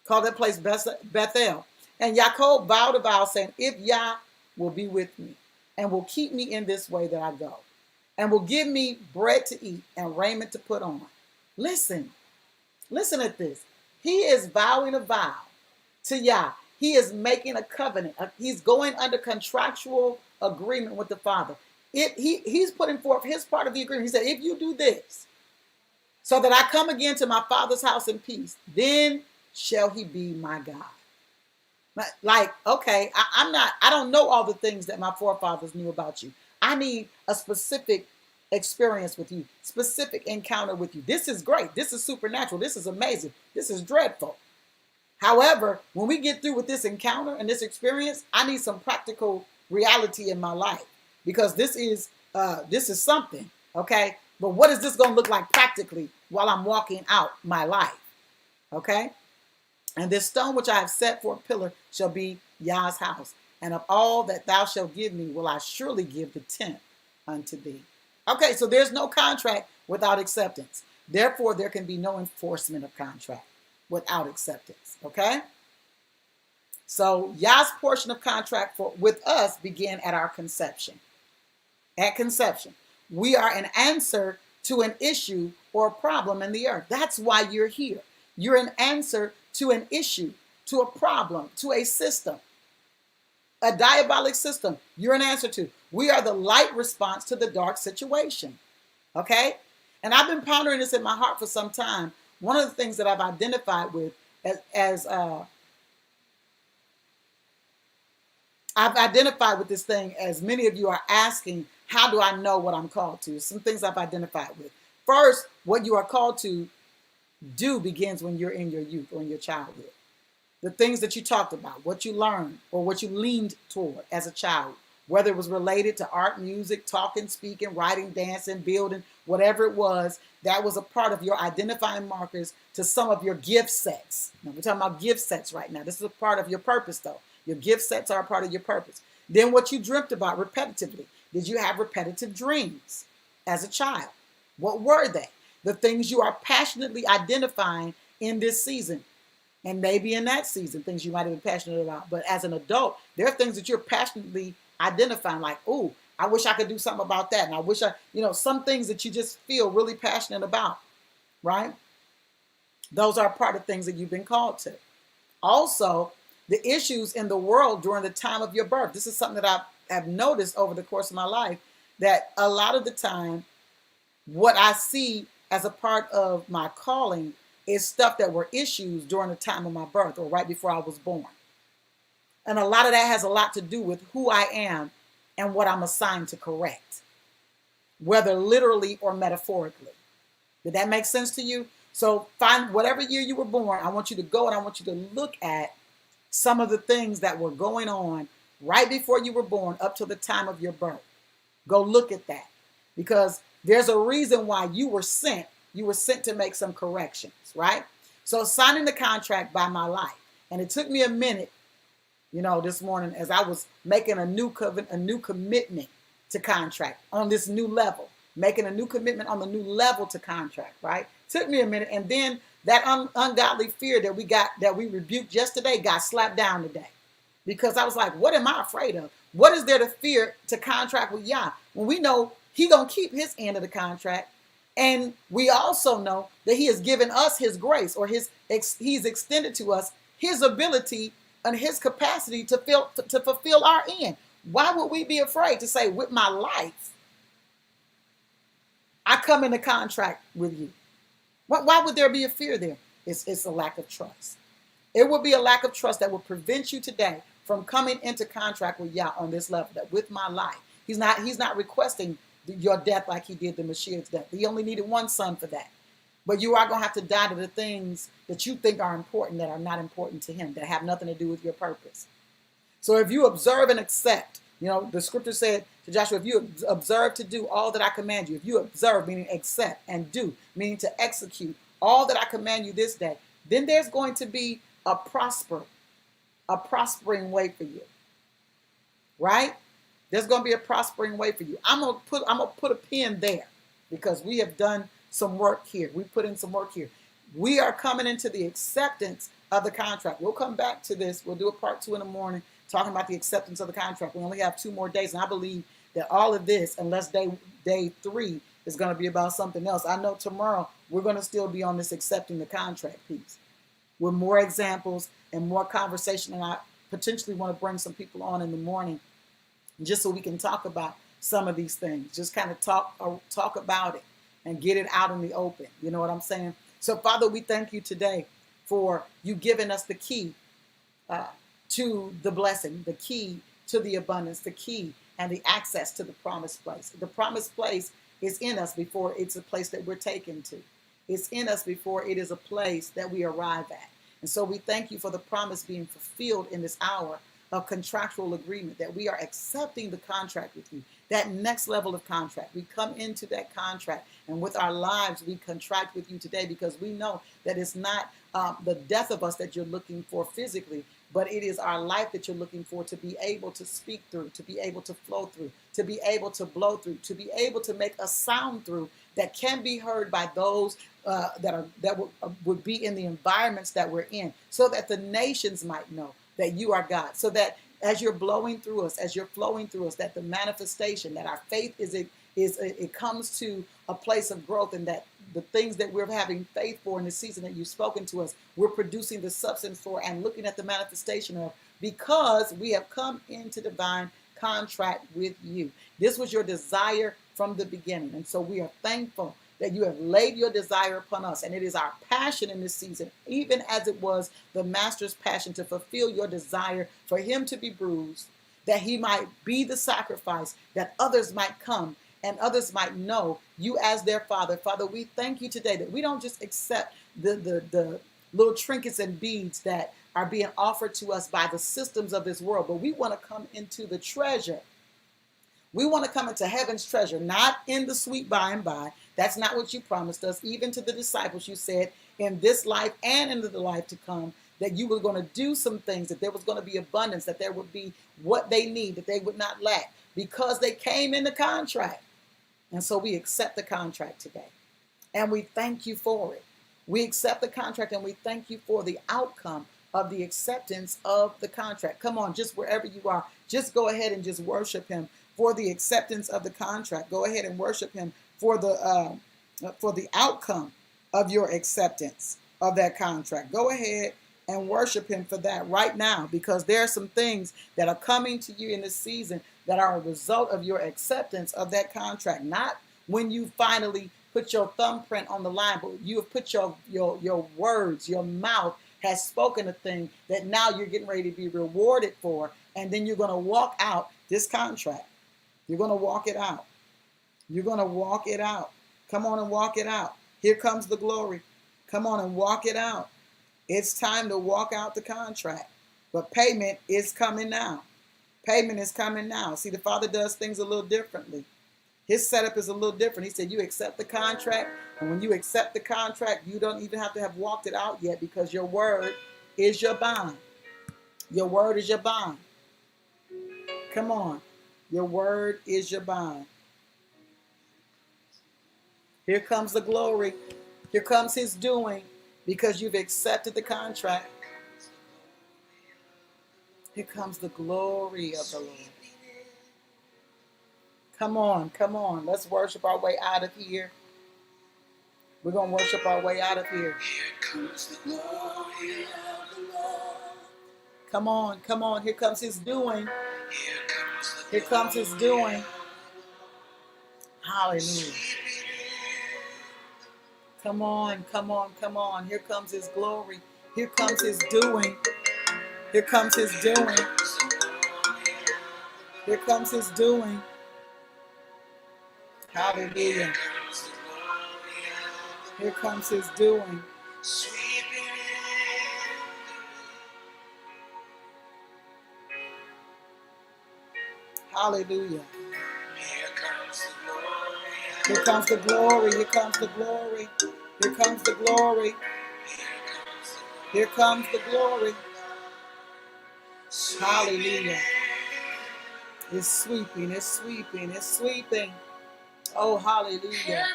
Call that place Bethel. And Jacob vowed a vow, saying, if Yah will be with me and will keep me in this way that I go, and will give me bread to eat and raiment to put on. Listen at this. He is vowing a vow to Yah. He is making a covenant. He's going under contractual agreement with the Father. He's putting forth his part of the agreement. He said, if you do this, so that I come again to my Father's house in peace, then shall he be my God. Like, okay, I don't know all the things that my forefathers knew about you. I need a specific experience with you, specific encounter with you. This is great. This is supernatural. This is amazing. This is dreadful. However, when we get through with this encounter and this experience, I need some practical reality in my life, because this is something, okay? But what is this going to look like practically while I'm walking out my life, okay? And this stone which I have set for a pillar shall be Yah's house. And of all that thou shalt give me, will I surely give the tenth unto thee. Okay, so there's no contract without acceptance. Therefore, there can be no enforcement of contract without acceptance, okay? So Yah's portion of contract with us began at our conception. At conception. We are an answer to an issue or a problem in the earth. That's why you're here. You're an answer to an issue, to a problem, to a system, a diabolic system. You're an answer to. We are the light response to the dark situation. Okay? And I've been pondering this in my heart for some time. One of the things that I've identified with I've identified with this thing, as many of you are asking, how do I know what I'm called to? Some things I've identified with. First, what you are called to do begins when you're in your youth or in your childhood. The things that you talked about, what you learned or what you leaned toward as a child, whether it was related to art, music, talking, speaking, writing, dancing, building, whatever it was, that was a part of your identifying markers to some of your gift sets. Now, we're talking about gift sets right now. This is a part of your purpose, though. Your gift sets are a part of your purpose. Then what you dreamt about repetitively. Did you have repetitive dreams as a child? What were they? The things you are passionately identifying in this season. And maybe in that season, things you might have been passionate about. But as an adult, there are things that you're passionately identifying, like, oh, I wish I could do something about that. And I wish some things that you just feel really passionate about, right? Those are part of things that you've been called to. Also, the issues in the world during the time of your birth. This is something that I've noticed over the course of my life, that a lot of the time what I see as a part of my calling is stuff that were issues during the time of my birth or right before I was born. And a lot of that has a lot to do with who I am and what I'm assigned to correct, whether literally or metaphorically. Did that make sense to you? So find whatever year you were born, I want you to go and I want you to look at some of the things that were going on right before you were born up to the time of your birth. Go look at that, because there's a reason why you were sent. You were sent to make some corrections, right? So signing the contract by my life. And it took me a minute, this morning as I was making a new covenant, a new commitment to contract on this new level, making a new commitment on the new level to contract, right? Took me a minute. And then that ungodly fear that we rebuked yesterday got slapped down today, because I was like, what am I afraid of? What is there to fear to contract with Yah when we know he gonna keep his end of the contract? And we also know that he has given us his grace, or he's extended to us his ability and his capacity to fulfill our end. Why would we be afraid to say, with my life, I come into contract with you? Why would there be a fear there? It's a lack of trust. It would be a lack of trust that would prevent you today from coming into contract with Yah on this level, that with my life. He's not requesting your death like he did the Mashiach's death. He only needed one son for that. But you are going to have to die to the things that you think are important that are not important to him, that have nothing to do with your purpose. So if you observe and accept, the scripture said to Joshua, if you observe to do all that I command you, if you observe, meaning accept, and do, meaning to execute all that I command you this day, then there's going to be a prospering way for you, right? There's going to be a prospering way for you. I'm gonna put a pin there, because we have done some work here. We put in some work here. We are coming into the acceptance of the contract. We'll come back to this. We'll do a part 2 in the morning, talking about the acceptance of the contract. We only have 2 more days, and I believe that all of this, unless day 3, is going to be about something else. I know tomorrow we're going to still be on this accepting the contract piece, with more examples and more conversation. And I potentially want to bring some people on in the morning, just so we can talk about some of these things. Just kind of talk about it and get it out in the open. You know what I'm saying? So, Father, we thank you today for you giving us the key to the blessing, the key to the abundance, the key and the access to the promised place. The promised place is in us before it's a place that we're taken to. It's in us before it is a place that we arrive at. And so we thank you for the promise being fulfilled in this hour of contractual agreement, that we are accepting the contract with you, that next level of contract. We come into that contract, and with our lives, we contract with you today, because we know that it's not the death of us that you're looking for physically, but it is our life that you're looking for, to be able to speak through, to be able to flow through, to be able to blow through, to be able to make a sound through that can be heard by those that would be in the environments that we're in, so that the nations might know that you are God, so that as you're blowing through us, as you're flowing through us, that the manifestation, that our faith it comes to a place of growth, and that the things that we're having faith for in the season that you've spoken to us, we're producing the substance for and looking at the manifestation of, because we have come into divine contract with you. This was your desire from the beginning. And so we are thankful that you have laid your desire upon us. And it is our passion in this season, even as it was the master's passion, to fulfill your desire for him to be bruised, that he might be the sacrifice, that others might come and others might know you as their father. Father, we thank you today that we don't just accept the little trinkets and beads that are being offered to us by the systems of this world, but we want to come into the treasure. We want to come into heaven's treasure, not in the sweet by and by. That's not what you promised us. Even to the disciples, you said in this life and in the life to come, that you were going to do some things, that there was going to be abundance, that there would be what they need, that they would not lack, because they came in the contract. And so we accept the contract today. And we thank you for it. We accept the contract, and we thank you for the outcome of the acceptance of the contract. Come on, just wherever you are, just go ahead and just worship him for the acceptance of the contract. Go ahead and worship him for the outcome of your acceptance of that contract. Go ahead and worship him for that right now, because there are some things that are coming to you in this season that are a result of your acceptance of that contract. Not when you finally put your thumbprint on the line, but you have put your words, your mouth has spoken a thing that now you're getting ready to be rewarded for, and then you're going to walk out this contract. You're going to walk it out. You're going to walk it out. Come on and walk it out. Here comes the glory. Come on and walk it out. It's time to walk out the contract. But payment is coming now. Payment is coming now. See, the Father does things a little differently. His setup is a little different. He said, you accept the contract. And when you accept the contract, you don't even have to have walked it out yet, because your word is your bond. Your word is your bond. Come on. Your word is your bond. Here comes the glory. Here comes his doing, because you've accepted the contract. Here comes the glory of the Lord. Come on, come on. Let's worship our way out of here. We're going to worship our way out of here. Here comes the glory of the Lord. Come on, come on. Here comes his doing. Here comes his doing. Hallelujah. Come on, come on, come on. Here comes his glory. Here comes his doing. Here comes his doing. Here comes his doing. Hallelujah. Here comes his doing. Hallelujah. Here comes the glory. Here comes the glory. Here comes the glory. Here comes the glory. Hallelujah. It's sweeping. It's sweeping. It's sweeping. Oh, hallelujah.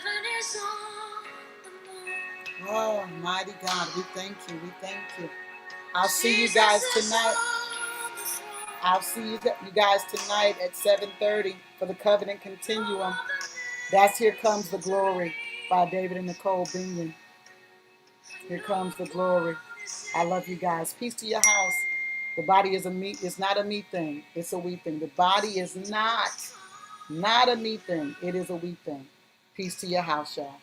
Oh, mighty God, we thank you. We thank you. I'll see you guys tonight. I'll see you guys tonight at 7:30 for the Covenant Continuum. That's Here Comes the Glory by David and Nicole Binion. Here comes the glory. I love you guys. Peace to your house. The body is a me. It's not a me thing. It's a we thing. The body is not a me thing. It is a we thing. Peace to your house, y'all.